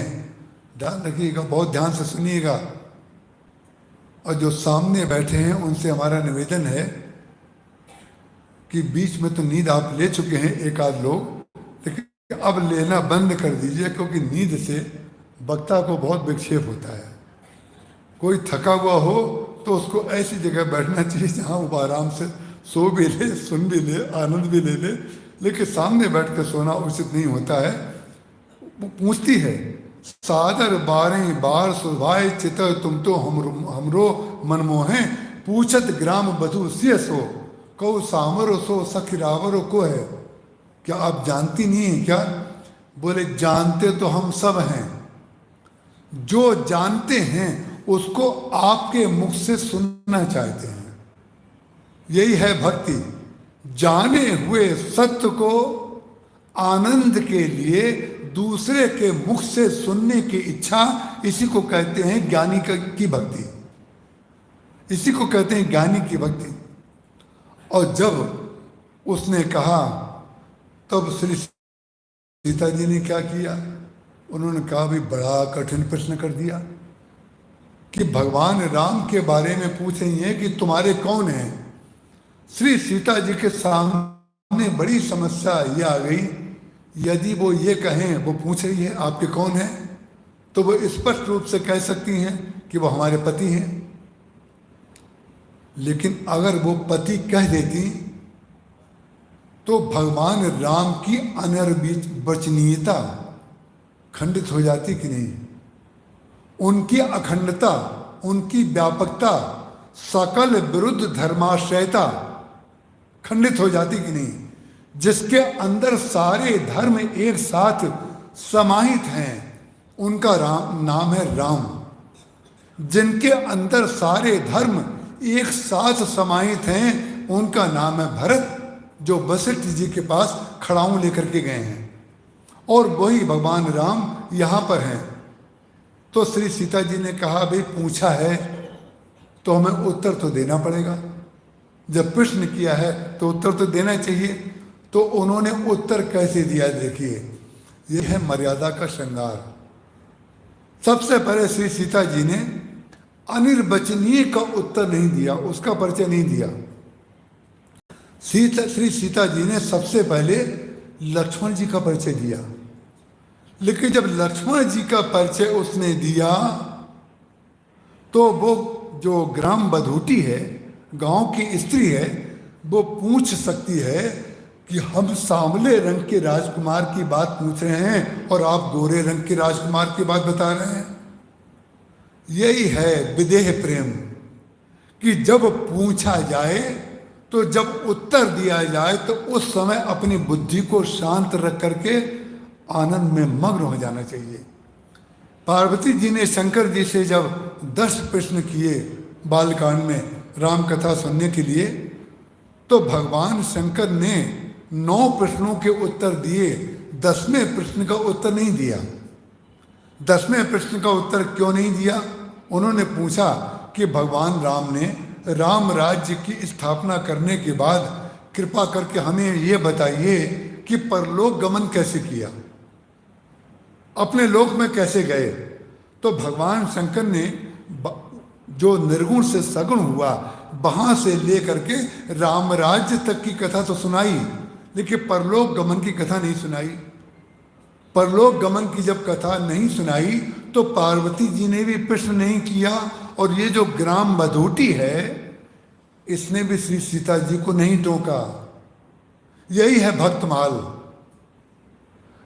ध्यान रखिएगा, बहुत ध्यान से सुनिएगा। और जो सामने बैठे हैं उनसे हमारा निवेदन है कि बीच में तो नींद आप ले चुके हैं एक आध लोग, लेकिन अब लेना बंद कर दीजिए, क्योंकि नींद से वक्ता को बहुत विक्षेप होता है। कोई थका हुआ हो तो उसको ऐसी जगह बैठना चाहिए जहाँ वो आराम से सो भी ले, सुन भी ले, आनंद भी ले ले। लेकिन सामने बैठ कर सोना उचित नहीं होता है। वो पूछती है, सादर बारह बार सुभाए, चितय तुम तो हमरो मनमोहे, पूछत ग्राम बधु सियसो, कहो सामरो सो सख रावरो को है। क्या आप जानती नहीं है क्या? बोले जानते तो हम सब हैं। जो जानते हैं उसको आपके मुख से सुनना चाहते हैं। यही है भक्ति। जाने हुए सत्य को आनंद के लिए दूसरे के मुख से सुनने की इच्छा, इसी को कहते हैं ज्ञानी की भक्ति। इसी को कहते हैं ज्ञानी की भक्ति। और जब उसने कहा तब श्री सीता जी ने क्या किया? उन्होंने कहा भाई बड़ा कठिन प्रश्न कर दिया कि भगवान राम के बारे में पूछ रही हैं कि तुम्हारे कौन हैं। श्री सीता जी के सामने बड़ी समस्या ये आ गई, यदि वो ये कहें, वो पूछ रही है आपके कौन हैं, तो वो स्पष्ट रूप से कह सकती हैं कि वो हमारे पति हैं। लेकिन अगर वो पति कह देती तो भगवान राम की अनिर्वचनीयता खंडित हो जाती कि नहीं, उनकी अखंडता, उनकी व्यापकता, सकल विरुद्ध धर्माश्रयता खंडित हो जाती कि नहीं। जिसके अंदर सारे धर्म एक साथ समाहित हैं उनका नाम है राम। जिनके अंदर सारे धर्म एक साथ समाहित हैं उनका नाम है भरत, जो वशिष्ठ जी के पास खड़ाऊं लेकर के गए हैं, और वही भगवान राम यहाँ पर हैं। तो श्री सीता जी ने कहा भाई पूछा है तो हमें उत्तर तो देना पड़ेगा, जब प्रश्न किया है तो उत्तर तो देना चाहिए। तो उन्होंने उत्तर कैसे दिया, देखिए ये है मर्यादा का श्रृंगार। सबसे पहले श्री सीता जी ने अनिर्वचनीय का उत्तर नहीं दिया, उसका परिचय नहीं दिया। श्री सीता जी ने सबसे पहले लक्ष्मण जी का परिचय दिया। लेकिन जब लक्ष्मण जी का परिचय उसने दिया तो वो जो ग्राम बधूटी है, गांव की स्त्री है, वो पूछ सकती है कि हम सांवले रंग के राजकुमार की बात पूछ रहे हैं और आप गोरे रंग के राजकुमार की बात बता रहे हैं। यही है विदेह प्रेम कि जब पूछा जाए तो जब उत्तर दिया जाए तो उस समय अपनी बुद्धि को शांत रख करके आनंद में मग्न हो जाना चाहिए। पार्वती जी ने शंकर जी से जब 10 प्रश्न किए बालकांड में राम कथा सुनने के लिए, तो भगवान शंकर ने 9 प्रश्नों के उत्तर दिए, 10वें प्रश्न का उत्तर नहीं दिया। 10वें प्रश्न का उत्तर क्यों नहीं दिया? उन्होंने पूछा कि भगवान राम ने राम राज्य की स्थापना करने के बाद कृपा करके हमें ये बताइए कि परलोक गमन कैसे किया, अपने लोक में कैसे गए। तो भगवान शंकर ने जो निर्गुण से सगुण हुआ वहां से लेकर के राम राज्य तक की कथा तो सुनाई, लेकिन परलोक गमन की कथा नहीं सुनाई। परलोक गमन की जब कथा नहीं सुनाई तो पार्वती जी ने भी प्रश्न नहीं किया, और ये जो ग्राम बधूटी है इसने भी श्री सीता जी को नहीं टोका। यही है भक्तमाल।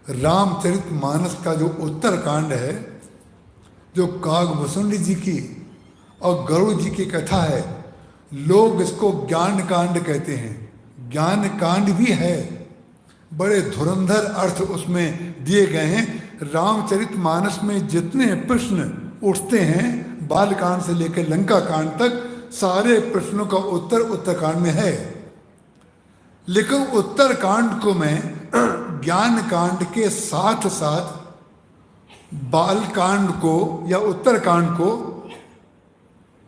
रामचरितमानस का जो उत्तरकांड है, जो कागभूषुंड जी की और गरुड़ जी की कथा है, लोग इसको ज्ञान कांड कहते हैं। ज्ञान कांड भी है, बड़े धुरंधर अर्थ उसमें दिए गए हैं। रामचरितमानस में जितने प्रश्न उठते हैं बालकांड से लेकर लंका कांड तक, सारे प्रश्नों का उत्तर उत्तरकांड में है। लेकिन उत्तरकांड को मैं ज्ञान कांड के साथ साथ बालकांड को या उत्तरकांड को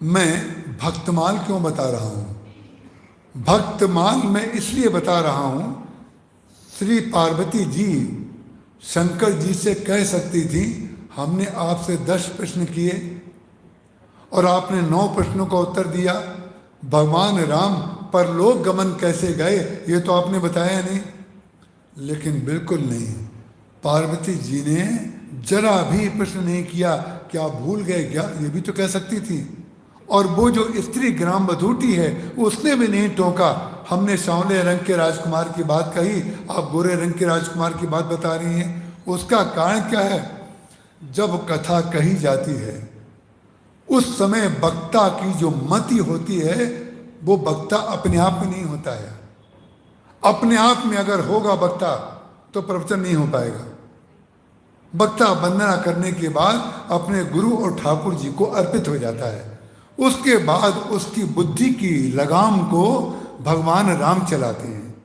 मैं भक्तमाल क्यों बता रहा हूं? भक्तमाल मैं इसलिए बता रहा हूं, श्री पार्वती जी शंकर जी से कह सकती थी हमने आपसे 10 प्रश्न किए और आपने 9 प्रश्नों का उत्तर दिया। भगवान राम परलोक गमन कैसे गए ये तो आपने बताया नहीं। लेकिन बिल्कुल नहीं, पार्वती जी ने जरा भी प्रश्न नहीं किया। क्या भूल गए क्या, ये भी तो कह सकती थी। और वो जो स्त्री ग्राम बधूटी है उसने भी नहीं टोका, हमने सांवले रंग के राजकुमार की बात कही, आप गोरे रंग के राजकुमार की बात बता रही हैं। उसका कारण क्या है? जब कथा कही जाती है उस समय वक्ता की जो मति होती है वो वक्ता अपने आप में नहीं होता है। अपने आप में अगर होगा वक्ता तो प्रवचन नहीं हो पाएगा। वक्ता वंदना करने के बाद अपने गुरु और ठाकुर जी को अर्पित हो जाता है। उसके बाद उसकी बुद्धि की लगाम को भगवान राम चलाते हैं,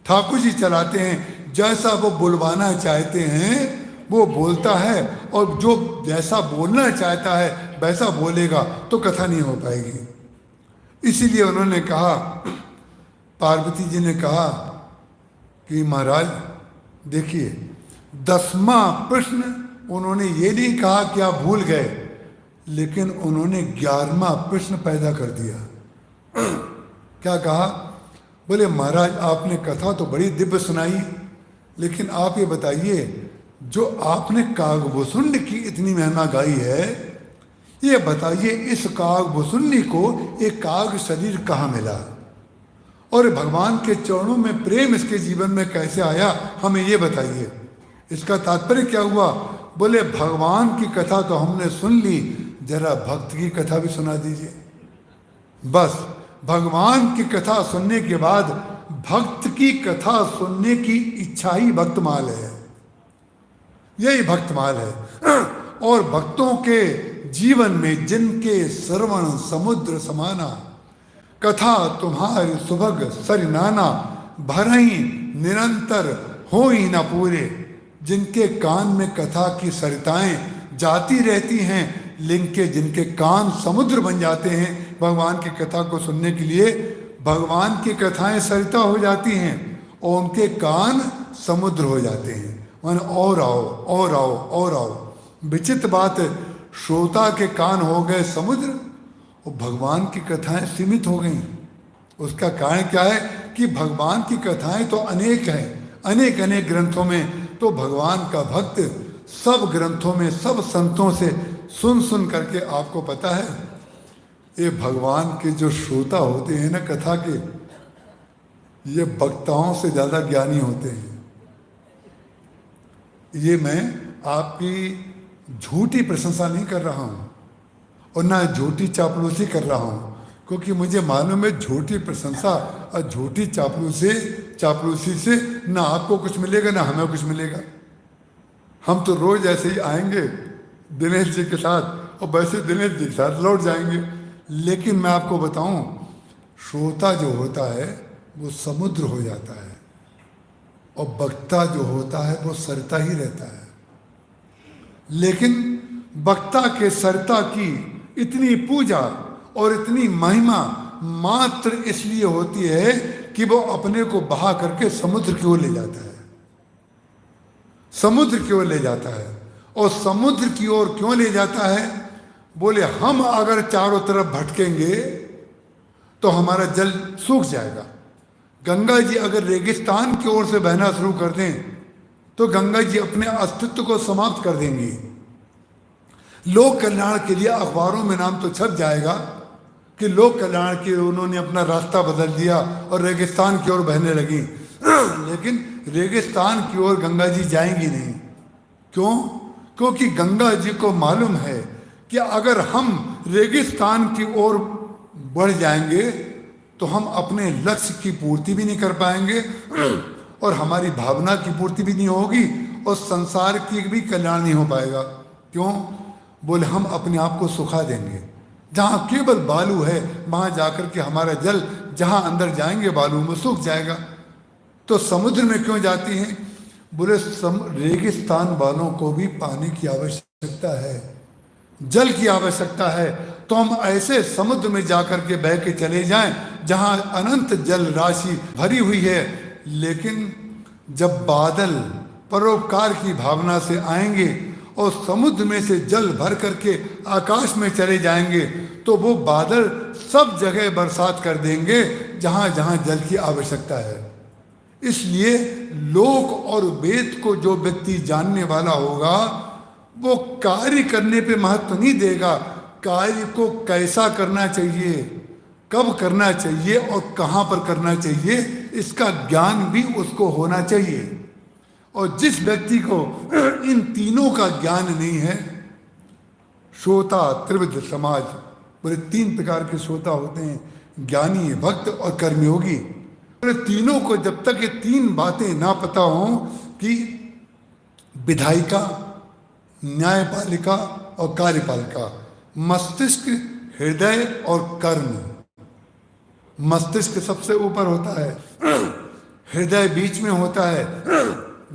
ठाकुर जी चलाते हैं। जैसा वो बुलवाना चाहते हैं वो बोलता है, और जो जैसा बोलना चाहता है वैसा बोलेगा तो कथा नहीं हो पाएगी। इसीलिए उन्होंने कहा, पार्वती जी ने कहा कि महाराज देखिए 10वां प्रश्न उन्होंने ये नहीं कहा कि आप भूल गए, लेकिन उन्होंने 11वां प्रश्न पैदा कर दिया। क्या कहा? बोले महाराज आपने कथा तो बड़ी दिव्य सुनाई, लेकिन आप ये बताइए जो आपने कागभूषुंड की इतनी महिमा गाई है, ये बताइए इस कागभूषुंडी को एक काग शरीर कहाँ मिला, और भगवान के चरणों में प्रेम इसके जीवन में कैसे आया, हमें ये बताइए। इसका तात्पर्य क्या हुआ? बोले भगवान की कथा तो हमने सुन ली, जरा भक्त की कथा भी सुना दीजिए। बस भगवान की कथा सुनने के बाद भक्त की कथा सुनने की इच्छा ही भक्तमाल है, यही भक्तमाल है। और भक्तों के जीवन में जिनके श्रवण समुद्र समाना, कथा तुम्हारी सुभग सरिनाना, भरही निरंतर हो ही न पूरे, जिनके कान में कथा की सरिताएं जाती रहती हैं, जिनके कान समुद्र बन जाते हैं भगवान की कथा को सुनने के लिए, भगवान की कथाएं सरिता हो जाती हैं और उनके कान समुद्र हो जाते हैं। मन और आओ और आओ और आओ। विचित्र बात है, श्रोता के कान हो गए समुद्र और भगवान की कथाएं सीमित हो गई। उसका कारण क्या है कि भगवान की कथाएं तो अनेक हैं, अनेक अनेक ग्रंथों में, तो भगवान का भक्त सब ग्रंथों में सब संतों से सुन सुन करके, आपको पता है ये भगवान के जो श्रोता होते हैं ना कथा के, ये वक्ताओं से ज्यादा ज्ञानी होते हैं। ये मैं आपकी झूठी प्रशंसा नहीं कर रहा हूं और ना झूठी चापलूसी कर रहा हूं, क्योंकि मुझे मालूम है झूठी प्रशंसा और झूठी चापलूसी से ना आपको कुछ मिलेगा ना हमें कुछ मिलेगा। हम तो रोज ऐसे ही आएंगे दिनेश जी के साथ और वैसे दिनेश जी के साथ लौट जाएंगे। लेकिन मैं आपको बताऊं, श्रोता जो होता है वो समुद्र हो जाता है और वक्ता जो होता है वो सरता ही रहता है। लेकिन वक्ता के सरता की इतनी पूजा और इतनी महिमा मात्र इसलिए होती है कि वो अपने को बहा करके समुद्र की ओर ले जाता है, समुद्र की ओर ले जाता है। और समुद्र की ओर क्यों ले जाता है? बोले हम अगर चारों तरफ भटकेंगे तो हमारा जल सूख जाएगा। गंगा जी अगर रेगिस्तान की ओर से बहना शुरू कर दें तो गंगा जी अपने अस्तित्व को समाप्त कर देंगी। लोक कल्याण के लिए अखबारों में नाम तो छप जाएगा कि लोक कल्याण के उन्होंने अपना रास्ता बदल दिया और रेगिस्तान की ओर बहने लगी, लेकिन रेगिस्तान की ओर गंगा जी जाएंगी नहीं। क्यों? क्योंकि गंगा जी को मालूम है कि अगर हम रेगिस्तान की ओर बढ़ जाएंगे तो हम अपने लक्ष्य की पूर्ति भी नहीं कर पाएंगे और हमारी भावना की पूर्ति भी नहीं होगी और संसार की भी कल्याण नहीं हो पाएगा। क्यों? बोले हम अपने आप को सुखा देंगे। जहाँ केवल बालू है वहाँ जाकर के हमारा जल जहाँ अंदर जाएंगे बालू में सूख जाएगा। तो समुद्र में क्यों जाती हैं? बोले रेगिस्तान वालों को भी पानी की आवश्यकता है, जल की आवश्यकता है। तो हम ऐसे समुद्र में जाकर के बह के चले जाएं जहां अनंत जल राशि भरी हुई है। लेकिन जब बादल परोपकार की भावना से आएंगे और समुद्र में से जल भर करके आकाश में चले जाएंगे तो वो बादल सब जगह बरसात कर देंगे जहां जहां जल की आवश्यकता है। इसलिए लोक और वेद को जो व्यक्ति जानने वाला होगा वो कार्य करने पे महत्व नहीं देगा, कार्य को कैसा करना चाहिए, कब करना चाहिए और कहाँ पर करना चाहिए, इसका ज्ञान भी उसको होना चाहिए। और जिस व्यक्ति को इन तीनों का ज्ञान नहीं है, श्रोता त्रिविध समाज, बोले 3 प्रकार के श्रोता होते हैं, ज्ञानी, भक्त और कर्मयोगी। बोले तीनों को जब तक ये 3 बातें ना पता हो कि विधायिका, न्यायपालिका और कार्यपालिका, मस्तिष्क, हृदय और कर्म। मस्तिष्क सबसे ऊपर होता है, हृदय बीच में होता है,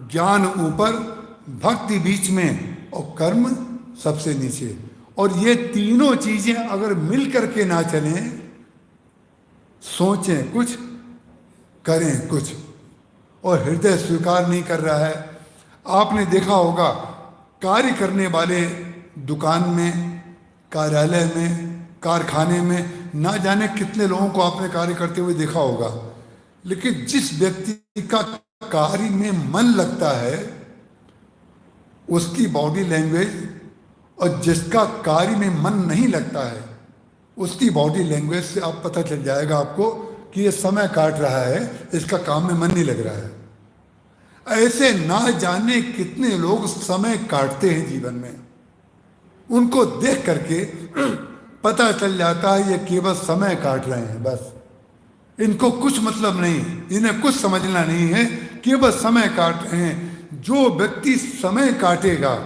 ज्ञान ऊपर, भक्ति बीच में और कर्म सबसे नीचे। और ये तीनों चीजें अगर मिल करके ना चलें, सोचें कुछ, करें कुछ, और हृदय स्वीकार नहीं कर रहा है। आपने देखा होगा कार्य करने वाले दुकान में, कार्यालय में, कारखाने में, ना जाने कितने लोगों को आपने कार्य करते हुए देखा होगा, लेकिन जिस व्यक्ति का कार्य में मन लगता है उसकी बॉडी लैंग्वेज, और जिसका कार्य में मन नहीं लगता है उसकी बॉडी लैंग्वेज से आप पता चल जाएगा आपको कि ये समय काट रहा है, इसका काम में मन नहीं लग रहा है। ऐसे ना जाने कितने लोग समय काटते हैं जीवन में, उनको देख करके पता चल जाता है ये केवल समय काट रहे हैं, बस इनको कुछ मतलब नहीं, इन्हें कुछ समझना नहीं है, केवल समय काट रहे हैं। जो व्यक्ति समय काटेगा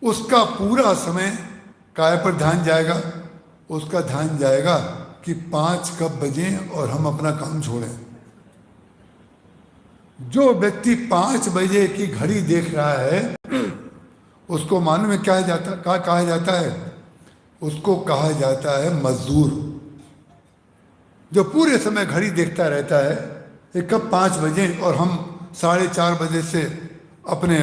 उसका पूरा समय काय पर ध्यान जाएगा, उसका ध्यान जाएगा कि 5 कब बजे और हम अपना काम छोड़ें। जो व्यक्ति 5 बजे की घड़ी देख रहा है उसको मालूम है क्या कहा जाता है? उसको कहा जाता है मजदूर। जो पूरे समय घड़ी देखता रहता है कि कब 5 बजे और हम 4:30 बजे से अपने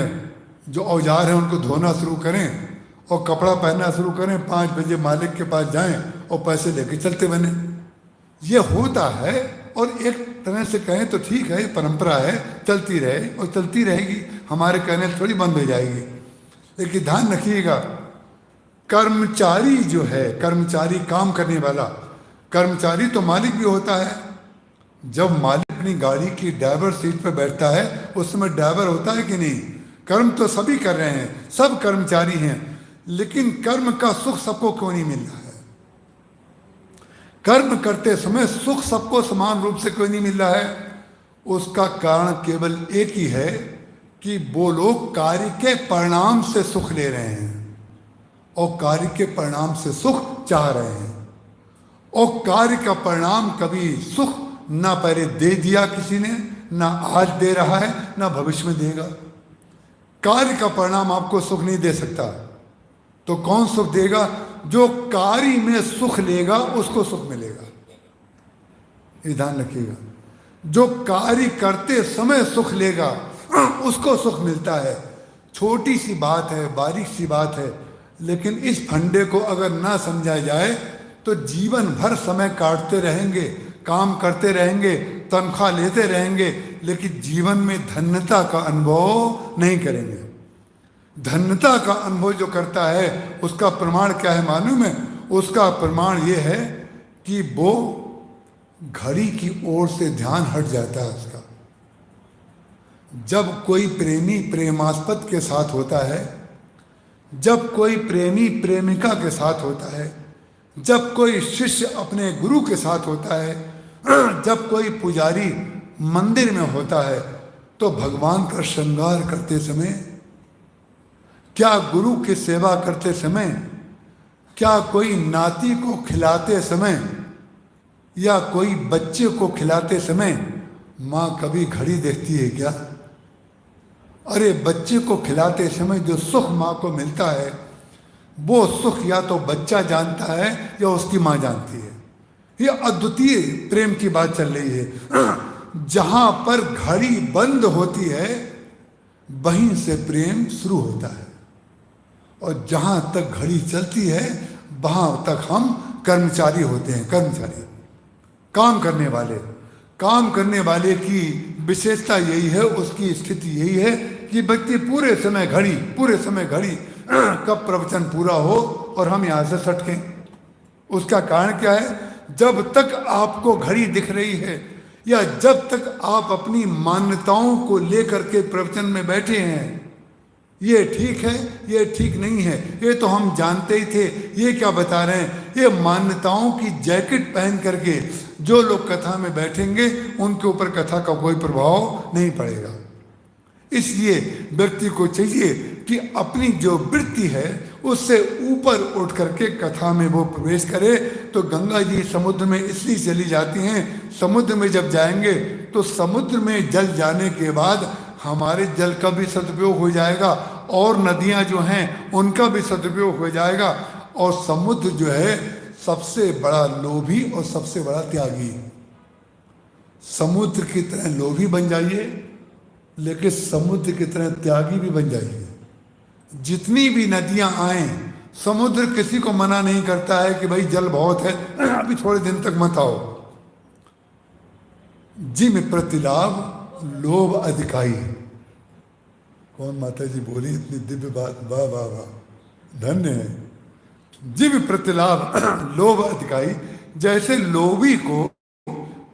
जो औजार हैं उनको धोना शुरू करें और कपड़ा पहनना शुरू करें, 5 बजे मालिक के पास जाएं और पैसे लेके चलते बने। ये होता है, और एक तरह से कहें तो ठीक है, परंपरा है, चलती रहे और चलती रहेगी, हमारे कहने थोड़ी बंद हो जाएगी। लेकिन ध्यान रखिएगा, कर्मचारी जो है, कर्मचारी काम करने वाला कर्मचारी तो मालिक भी होता है। जब मालिक अपनी गाड़ी की ड्राइवर सीट पर बैठता है उस समय ड्राइवर होता है कि नहीं? कर्म तो सभी कर रहे हैं, सब कर्मचारी हैं, लेकिन कर्म का सुख सबको क्यों नहीं मिल रहा है? कर्म करते समय सुख सबको समान रूप से क्यों नहीं मिल रहा है? उसका कारण केवल एक ही है कि वो लोग कार्य के परिणाम से सुख ले रहे हैं और कार्य के परिणाम से सुख चाह रहे हैं, और कार्य का परिणाम कभी सुख ना पहले दे दिया किसी ने, ना आज दे रहा है, ना भविष्य में देगा। कार्य का परिणाम आपको सुख नहीं दे सकता, तो कौन सुख देगा? जो कार्य में सुख लेगा उसको सुख मिलेगा। ये ध्यान रखिएगा, जो कार्य करते समय सुख लेगा उसको सुख मिलता है। छोटी सी बात है, बारीक सी बात है, लेकिन इस फंडे को अगर ना समझा जाए तो जीवन भर समय काटते रहेंगे, काम करते रहेंगे, तनख्वाह लेते रहेंगे, लेकिन जीवन में धन्यता का अनुभव नहीं करेंगे। धन्यता का अनुभव जो करता है उसका प्रमाण क्या है मालूम है? उसका प्रमाण ये है कि वो घड़ी की ओर से ध्यान हट जाता है उसका। जब कोई प्रेमी प्रेमास्पद के साथ होता है, जब कोई प्रेमी प्रेमिका के साथ होता है, जब कोई शिष्य अपने गुरु के साथ होता है, जब कोई पुजारी मंदिर में होता है, तो भगवान का श्रृंगार करते समय, क्या गुरु की सेवा करते समय, क्या कोई नाती को खिलाते समय या कोई बच्चे को खिलाते समय माँ कभी घड़ी देखती है क्या? अरे बच्चे को खिलाते समय जो सुख माँ को मिलता है वो सुख या तो बच्चा जानता है या उसकी माँ जानती है। ये अद्वितीय प्रेम की बात चल रही है। जहां पर घड़ी बंद होती है वहीं से प्रेम शुरू होता है, और जहां तक घड़ी चलती है वहां तक हम कर्मचारी होते हैं। कर्मचारी, काम करने वाले। काम करने वाले की विशेषता यही है, उसकी स्थिति यही है कि व्यक्ति पूरे समय घड़ी कब प्रवचन पूरा हो और हम यहाँ से सटकें। उसका कारण क्या है? जब तक आपको घड़ी दिख रही है या जब तक आप अपनी मान्यताओं को लेकर के प्रवचन में बैठे हैं, ये ठीक है, ये ठीक नहीं है, ये तो हम जानते ही थे, ये क्या बता रहे हैं, ये मान्यताओं की जैकेट पहन करके जो लोग कथा में बैठेंगे उनके ऊपर कथा का कोई प्रभाव नहीं पड़ेगा। इसलिए व्यक्ति को चाहिए कि अपनी जो वृत्ति है उससे ऊपर उठ करके कथा में वो प्रवेश करे। तो गंगा जी समुद्र में इसलिए चली जाती हैं, समुद्र में जब जाएंगे तो समुद्र में जल जाने के बाद हमारे जल का भी सदुपयोग हो जाएगा और नदियां जो हैं उनका भी सदुपयोग हो जाएगा, और समुद्र जो है सबसे बड़ा लोभी और सबसे बड़ा त्यागी। समुद्र की तरह लोभी बन जाइए, लेकिन समुद्र की तरह त्यागी भी बन जाइए। जितनी भी नदियां आए, समुद्र किसी को मना नहीं करता है कि भाई जल बहुत है, अभी थोड़े दिन तक मत आओ। जिम प्रतिलाभ लोभ अधिकाई। कौन माता जी बोली इतनी दिव्य बात, वाह वाह वाह, धन्य है। जिम प्रतिलाभ लोभ अधिकाई। जैसे लोभी को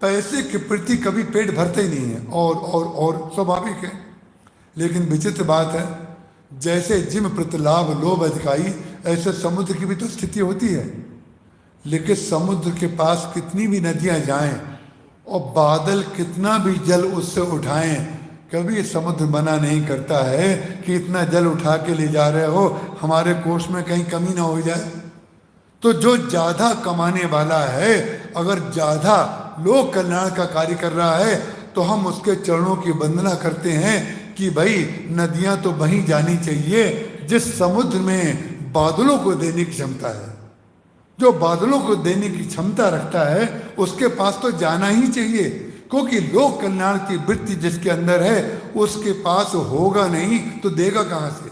पैसे के प्रति कभी पेट भरते ही नहीं है, और स्वाभाविक है। लेकिन विचित्र बात है, जैसे जिम प्रतिलाभ लोभ अधिकाई, ऐसे समुद्र की भी तो स्थिति होती है। लेकिन समुद्र के पास कितनी भी नदियां जाएं और बादल कितना भी जल उससे उठाएं, कभी समुद्र मना नहीं करता है कि इतना जल उठा के ले जा रहे हो, हमारे कोष में कहीं कमी ना हो जाए। तो जो ज्यादा कमाने वाला है, अगर ज्यादा लोक कल्याण का कार्य कर रहा है, तो हम उसके चरणों की वंदना करते हैं कि भाई नदियां तो वहीं जानी चाहिए जिस समुद्र में बादलों को देने की क्षमता है। जो बादलों को देने की क्षमता रखता है उसके पास तो जाना ही चाहिए, क्योंकि लोक कल्याण की वृत्ति जिसके अंदर है उसके पास होगा नहीं तो देगा कहां से।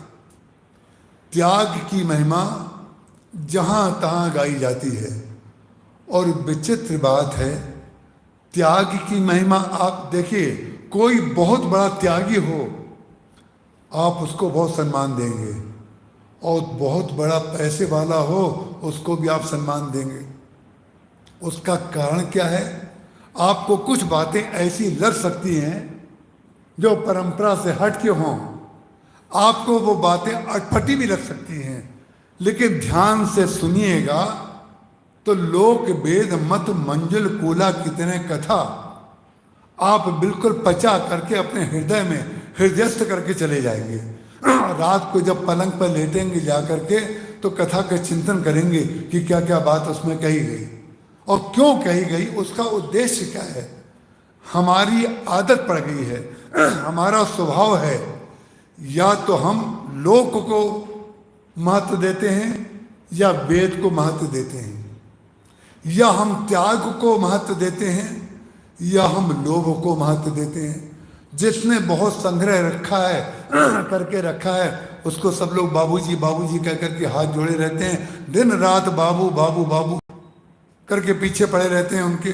त्याग की महिमा जहां तहां गाई जाती है, और विचित्र बात है, त्याग की महिमा आप देखिए, कोई बहुत बड़ा त्यागी हो आप उसको बहुत सम्मान देंगे, और बहुत बड़ा पैसे वाला हो उसको भी आप सम्मान देंगे। उसका कारण क्या है? आपको कुछ बातें ऐसी लग सकती हैं जो परंपरा से हट के हों, आपको वो बातें अटपटी भी लग सकती हैं, लेकिन ध्यान से सुनिएगा तो लोक वेद मत मंजुल कूला कितने कथा आप बिल्कुल पचा करके अपने हृदय में हृदयस्थ करके चले जाएंगे। रात को जब पलंग पर लेटेंगे जा करके तो कथा का चिंतन करेंगे कि क्या क्या बात उसमें कही गई और क्यों कही गई, उसका उद्देश्य क्या है। हमारी आदत पड़ गई है, हमारा स्वभाव है, या तो हम लोक को महत्व देते हैं या वेद को महत्व देते हैं, या हम त्याग को महत्व देते हैं या हम लोभ को महत्व देते हैं। जिसने बहुत संग्रह रखा है करके रखा है उसको सब लोग बाबूजी बाबूजी कह करके हाथ जोड़े रहते हैं, दिन रात बाबू बाबू बाबू करके पीछे पड़े रहते हैं उनके।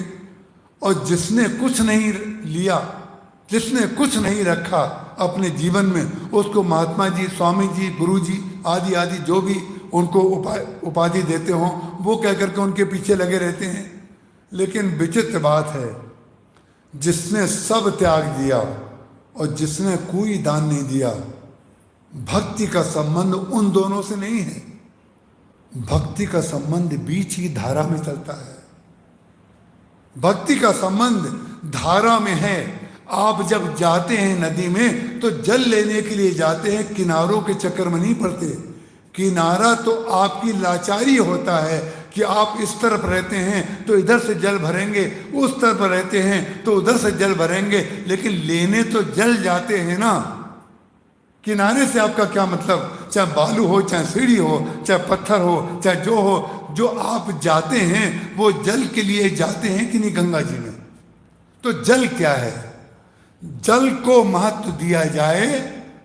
और जिसने कुछ नहीं लिया, जिसने कुछ नहीं रखा अपने जीवन में, उसको महात्मा जी, स्वामी जी, गुरु जी आदि आदि जो भी उनको उपाधि देते हों, वो कह करके उनके पीछे लगे रहते हैं। लेकिन विचित्र बात है, जिसने सब त्याग दिया और जिसने कोई दान नहीं दिया, भक्ति का संबंध उन दोनों से नहीं है। भक्ति का संबंध बीच की धारा में चलता है। भक्ति का संबंध धारा में है। आप जब जाते हैं नदी में तो जल लेने के लिए जाते हैं, किनारों के चक्कर में नहीं पड़ते। किनारा तो आपकी लाचारी होता है कि आप इस तरफ रहते हैं तो इधर से जल भरेंगे, उस तरफ रहते हैं तो उधर से जल भरेंगे, लेकिन लेने तो जल जाते हैं ना। किनारे से आपका क्या मतलब, चाहे बालू हो, चाहे सीढ़ी हो, चाहे पत्थर हो, चाहे जो हो, जो आप जाते हैं वो जल के लिए जाते हैं कि नहीं गंगा जी में। तो जल क्या है? जल को महत्व दिया जाए,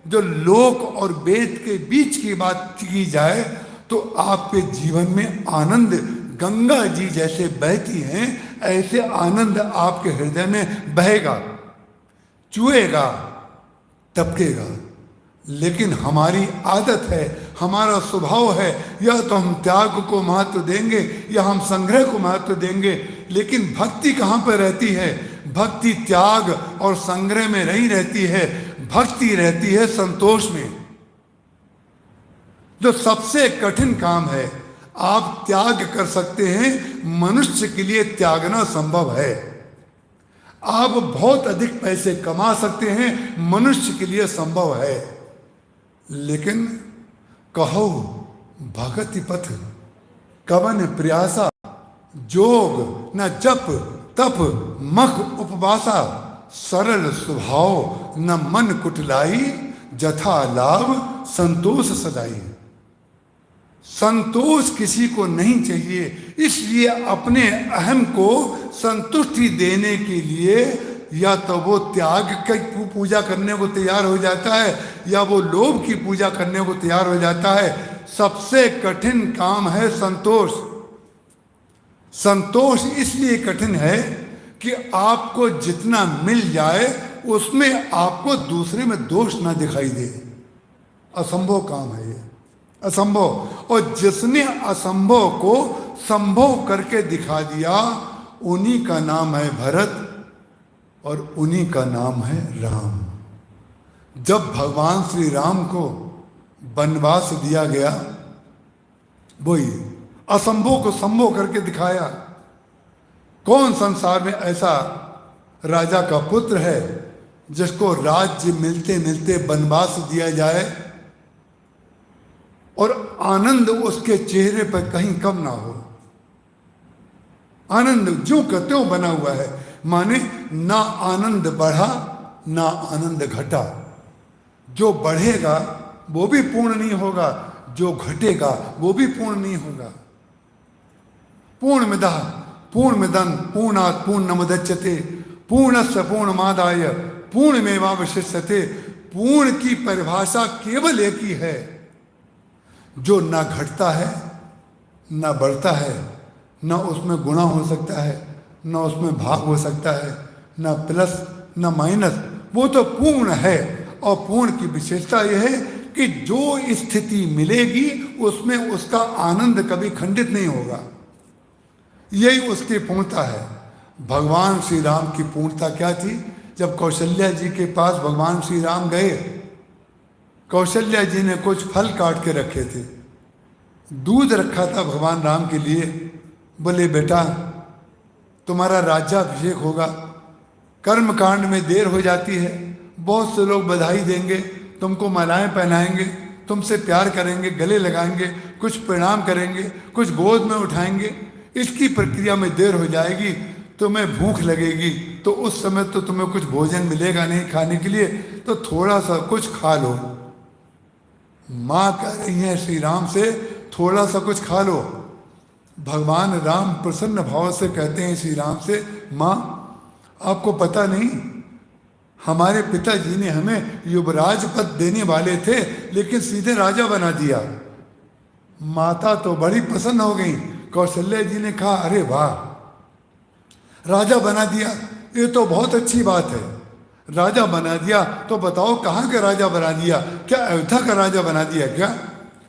जो लोक और वेद के बीच की बात की जाए, तो आपके जीवन में आनंद गंगा जी जैसे बहती हैं, ऐसे आनंद आपके हृदय में बहेगा, चुएगा, टपकेगा। लेकिन हमारी आदत है, हमारा स्वभाव है, या तो हम त्याग को महत्व देंगे या हम संग्रह को महत्व देंगे। लेकिन भक्ति कहाँ पर रहती है? भक्ति त्याग और संग्रह में नहीं रहती है, भक्ति रहती है संतोष में। जो सबसे कठिन काम है, आप त्याग कर सकते हैं, मनुष्य के लिए त्यागना संभव है। आप बहुत अधिक पैसे कमा सकते हैं, मनुष्य के लिए संभव है। लेकिन कहो भगति पथ कवन प्रयासा, जोग न जप तप मख उपवासा, सरल स्वभाव न मन कुटलाई, जथा लाभ संतोष सदाई। संतोष किसी को नहीं चाहिए, इसलिए अपने अहम को संतुष्टि देने के लिए या तो वो त्याग की पूजा करने को तैयार हो जाता है, या वो लोभ की पूजा करने को तैयार हो जाता है। सबसे कठिन काम है संतोष। संतोष इसलिए कठिन है कि आपको जितना मिल जाए उसमें आपको दूसरे में दोष ना दिखाई दे। असंभव काम है ये, असंभव। और जिसने असंभव को संभव करके दिखा दिया, उन्हीं का नाम है भरत और उन्हीं का नाम है राम। जब भगवान श्री राम को वनवास दिया गया, वही असंभव को संभव करके दिखाया। कौन संसार में ऐसा राजा का पुत्र है जिसको राज्य मिलते मिलते वनवास दिया जाए और आनंद उसके चेहरे पर कहीं कम ना हो। आनंद जो का त्यों बना हुआ है, माने ना आनंद बढ़ा ना आनंद घटा। जो बढ़ेगा वो भी पूर्ण नहीं होगा, जो घटेगा वो भी पूर्ण नहीं होगा। पूर्णमिदः पूर्णमिदं पूर्णात् पूर्णमुदच्यते पूर्णस्य पूर्णमादाय पूर्णमेवावशिष्यते। पूर्ण की परिभाषा केवल एक ही है, जो ना घटता है ना बढ़ता है, ना उसमें गुणा हो सकता है ना उसमें भाग हो सकता है, ना प्लस ना माइनस, वो तो पूर्ण है। और पूर्ण की विशेषता यह है कि जो स्थिति मिलेगी उसमें उसका आनंद कभी खंडित नहीं होगा। यही उसकी पूर्णता है। भगवान श्री राम की पूर्णता क्या थी? जब कौशल्या जी के पास भगवान श्री राम गए, कौशल्या जी ने कुछ फल काट के रखे थे, दूध रखा था भगवान राम के लिए। बोले बेटा तुम्हारा राज्याभिषेक होगा, कर्म कांड में देर हो जाती है, बहुत से लोग बधाई देंगे, तुमको मालाएं पहनाएंगे, तुमसे प्यार करेंगे, गले लगाएंगे, कुछ प्रणाम करेंगे, कुछ गोद में उठाएंगे। इसकी प्रक्रिया में देर हो जाएगी, तुम्हें भूख लगेगी, तो उस समय तो तुम्हें कुछ भोजन मिलेगा नहीं खाने के लिए, तो थोड़ा सा कुछ खा लो। माँ कह रही है श्री राम से थोड़ा सा कुछ खा लो। भगवान राम प्रसन्न भाव से कहते हैं श्री राम से, माँ आपको पता नहीं, हमारे पिताजी ने हमें युवराज पद देने वाले थे लेकिन सीधे राजा बना दिया। माता तो बड़ी प्रसन्न हो गई। कौशल्या जी ने कहा अरे वाह, राजा बना दिया, ये तो बहुत अच्छी बात है। राजा बना दिया तो बताओ कहाँ का राजा बना दिया? क्या अयोध्या का राजा बना दिया क्या?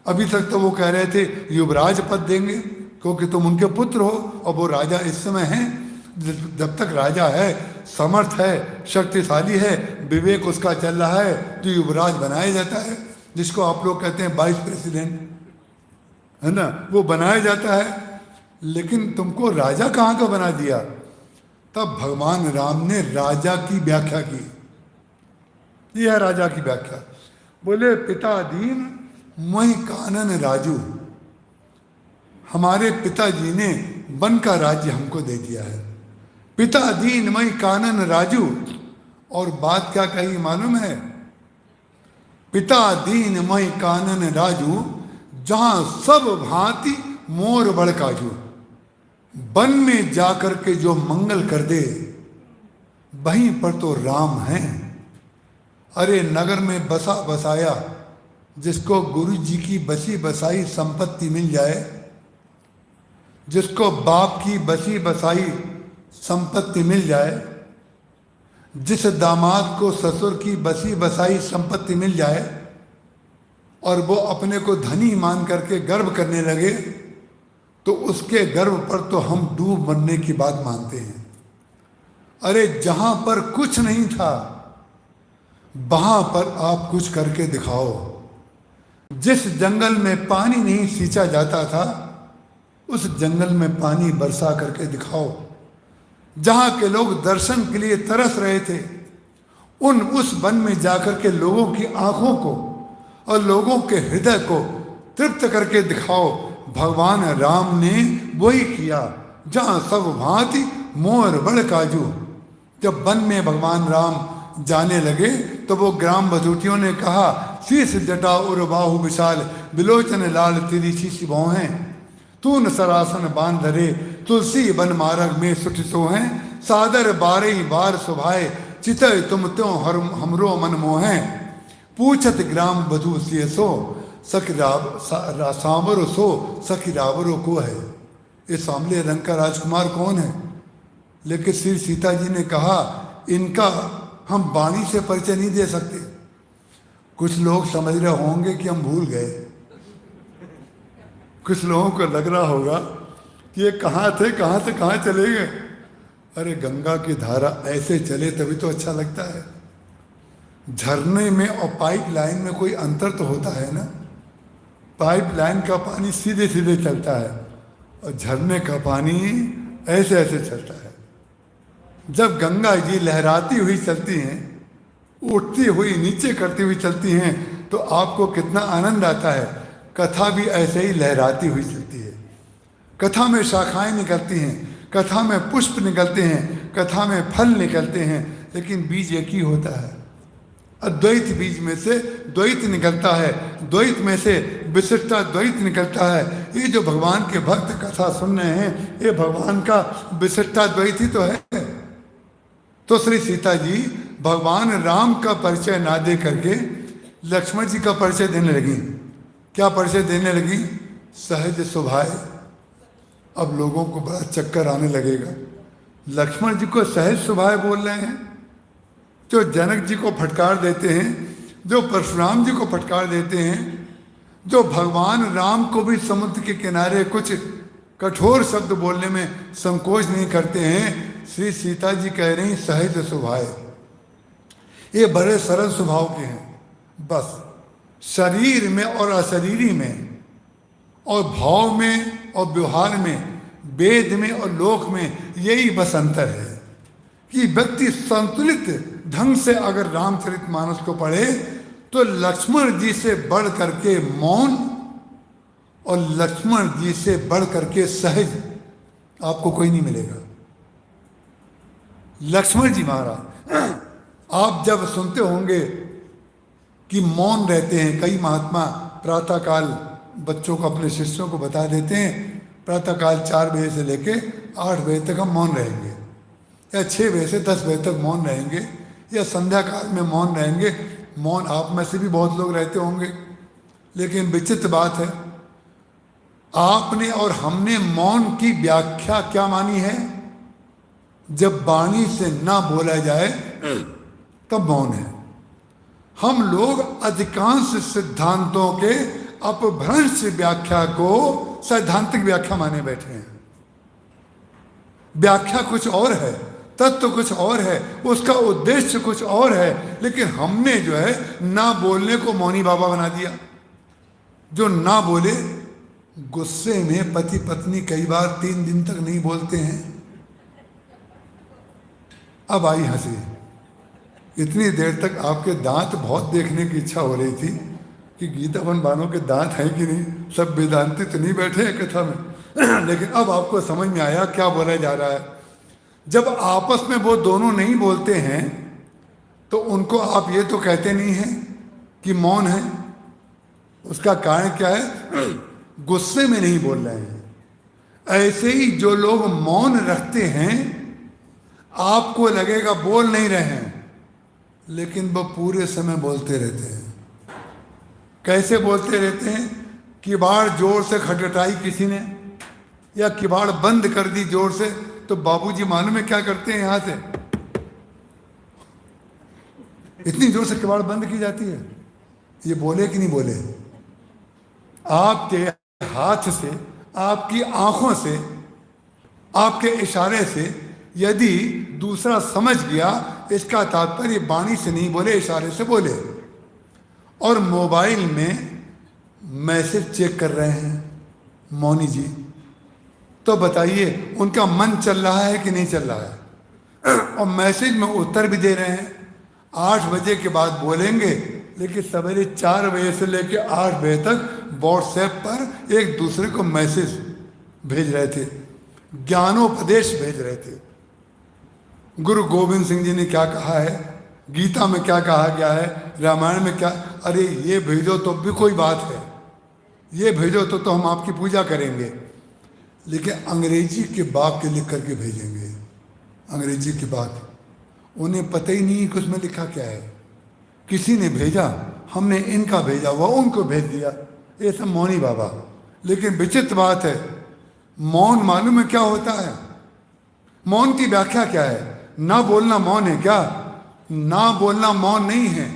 अभी तक तो वो कह रहे थे युवराज पद देंगे क्योंकि तुम उनके पुत्र हो, और वो राजा इस समय हैं। जब तक राजा है, समर्थ है, शक्तिशाली है, विवेक उसका चल रहा है, तो युवराज बनाया जाता है, जिसको आप लोग कहते हैं वाइस प्रेसिडेंट, है ना, वो बनाया जाता है। लेकिन तुमको राजा कहाँ का बना दिया? तब भगवान राम ने राजा की व्याख्या की। यह है राजा की व्याख्या। बोले पिता दीन मैं कानन राजू, हमारे पिताजी ने वन का राज्य हमको दे दिया है। पिता दीन मैं कानन राजू। और बात क्या कही मालूम है? पिता दीन मैं कानन राजू, जहां सब भांति मोर बड़ काजू। वन में जाकर के जो मंगल कर दे, वहीं पर तो राम है। अरे नगर में बसा बसाया, जिसको गुरु जी की बसी बसाई संपत्ति मिल जाए, जिसको बाप की बसी बसाई संपत्ति मिल जाए, जिस दामाद को ससुर की बसी बसाई संपत्ति मिल जाए और वो अपने को धनी मान करके गर्व करने लगे, तो उसके गर्व पर तो हम डूब मरने की बात मानते हैं। अरे जहां पर कुछ नहीं था, वहां पर आप कुछ करके दिखाओ। जिस जंगल में पानी नहीं सींचा जाता था, उस जंगल में पानी बरसा करके दिखाओ। जहां के लोग दर्शन के लिए तरस रहे थे, उस वन में जाकर के लोगों की आंखों को और लोगों के हृदय को तृप्त करके दिखाओ। भगवान राम ने वही किया। जहां सब भांति मोर बड़ काजू। जब वन में भगवान राम जाने लगे तो वो ग्राम बधूटियों ने कहा, शीश जटा उर बाहु विशाल, बिलोचन लाल तेरी शीश भौं हैं, तून सरासन बांध धरे, तुलसी वन मार्ग में सुठ सो हैं, सादर बारे ही बार सुभाए, चितय तुम त्यों हमरो मन मोहे, पूछत ग्राम बधू सिय सो, सखी सांवरो सो सखी रावरो को है। ये सांवले रंग का राजकुमार कौन है? लेकिन श्री सीता जी ने कहा इनका हम वाणी से परिचय नहीं दे सकते। कुछ लोग समझ रहे होंगे कि हम भूल गए, कुछ लोगों को लग रहा होगा कि ये कहाँ थे, कहाँ से कहाँ चले गए। अरे गंगा की धारा ऐसे चले तभी तो अच्छा लगता है। झरने में और पाइप लाइन में कोई अंतर तो होता है ना। पाइप लाइन का पानी सीधे सीधे चलता है और झरने का पानी ऐसे ऐसे चलता है। जब गंगा जी लहराती हुई चलती हैं, उठती हुई नीचे करती हुई चलती हैं, तो आपको कितना आनंद आता है। कथा भी ऐसे ही लहराती हुई चलती है। कथा में शाखाएं निकलती हैं, कथा में पुष्प निकलते हैं, कथा में फल निकलते हैं, लेकिन बीज एक ही होता है। अद्वैत बीज में से द्वैत निकलता है, द्वैत में से विशिष्टा द्वैत निकलता है। ये जो भगवान के भक्त कथा सुन रहे हैं, ये भगवान का विशिष्टा द्वैत ही तो है। तो श्री सीता जी भगवान राम का परिचय ना दे करके लक्ष्मण जी का परिचय देने लगी। क्या परिचय देने लगी? सहज स्वभाव। अब लोगों को बड़ा चक्कर आने लगेगा। लक्ष्मण जी को सहज स्वभाव बोल रहे हैं, जो जनक जी को फटकार देते हैं, जो परशुराम जी को फटकार देते हैं, जो भगवान राम को भी समुद्र के किनारे कुछ कठोर शब्द बोलने में संकोच नहीं करते हैं। श्री सीता जी कह रही सहज स्वभाव। ये बड़े सरल स्वभाव के हैं। बस शरीर में और अशरीरी में और भाव में और व्यवहार में, वेद में और लोक में यही बस अंतर है कि व्यक्ति संतुलित ढंग से अगर रामचरितमानस को पढ़े तो लक्ष्मण जी से बढ़ करके मौन और लक्ष्मण जी से बढ़ करके सहज आपको कोई नहीं मिलेगा। लक्ष्मण जी महाराज, आप जब सुनते होंगे कि मौन रहते हैं, कई महात्मा प्रातःकाल बच्चों को, अपने शिष्यों को बता देते हैं प्रातःकाल 4 बजे से लेके 8 बजे तक हम मौन रहेंगे, या 6 बजे से 10 बजे तक मौन रहेंगे, या संध्या काल में मौन रहेंगे। मौन आप में से भी बहुत लोग रहते होंगे, लेकिन विचित्र बात है, आपने और हमने मौन की व्याख्या क्या मानी है? जब वाणी से ना बोला जाए तब मौन है। हम लोग अधिकांश सिद्धांतों के अपभ्रंश व्याख्या को सैद्धांतिक व्याख्या माने बैठे हैं। व्याख्या कुछ और है, तत्व कुछ और है, उसका उद्देश्य कुछ और है, लेकिन हमने जो है ना बोलने को मौनी बाबा बना दिया। जो ना बोले, गुस्से में पति पत्नी कई बार 3 दिन तक नहीं बोलते हैं। अब आई हंसी। इतनी देर तक आपके दांत बहुत देखने की इच्छा हो रही थी कि गीतावन बानों के दांत हैं कि नहीं, सब वेदांती तो नहीं बैठे हैं कथा में। लेकिन अब आपको समझ में आया क्या बोला जा रहा है। जब आपस में वो दोनों नहीं बोलते हैं तो उनको आप ये तो कहते नहीं हैं कि मौन है। उसका कारण क्या है? गुस्से में नहीं बोल रहे हैं। ऐसे ही जो लोग मौन रखते हैं, आपको लगेगा बोल नहीं रहे हैं, लेकिन वो पूरे समय बोलते रहते हैं। कैसे बोलते रहते हैं? किवाड़ जोर से खटखटाई किसी ने, या किवाड़ बंद कर दी जोर से, तो बाबूजी मालूम है क्या करते हैं? यहां से इतनी जोर से किवाड़ बंद की जाती है। ये बोले कि नहीं बोले? आपके हाथ से, आपकी आंखों से, आपके इशारे से यदि दूसरा समझ गया, इसका तात्पर्य वाणी से नहीं बोले, इशारे से बोले। और मोबाइल में मैसेज चेक कर रहे हैं मौनी जी, तो बताइए उनका मन चल रहा है कि नहीं चल रहा है? और मैसेज में उत्तर भी दे रहे हैं। 8 बजे के बाद बोलेंगे, लेकिन सवेरे 4 बजे से लेकर 8 बजे तक व्हाट्सएप पर एक दूसरे को मैसेज भेज रहे थे, ज्ञानोपदेश भेज रहे थे। गुरु गोविंद सिंह जी ने क्या कहा है, गीता में क्या कहा गया है, रामायण में क्या, अरे ये भेजो तो भी कोई बात है, ये भेजो तो हम आपकी पूजा करेंगे, लेकिन अंग्रेजी के वाक्य लिख करके भेजेंगे। अंग्रेजी की बात, उन्हें पता ही नहीं कि उसमें लिखा क्या है। किसी ने भेजा, हमने इनका भेजा, वह उनको भेज दिया, ये सब मौनी बाबा। लेकिन विचित्र बात है, मौन मालूम है क्या होता है? मौन की व्याख्या क्या है? ना बोलना मौन है क्या? ना बोलना मौन नहीं है।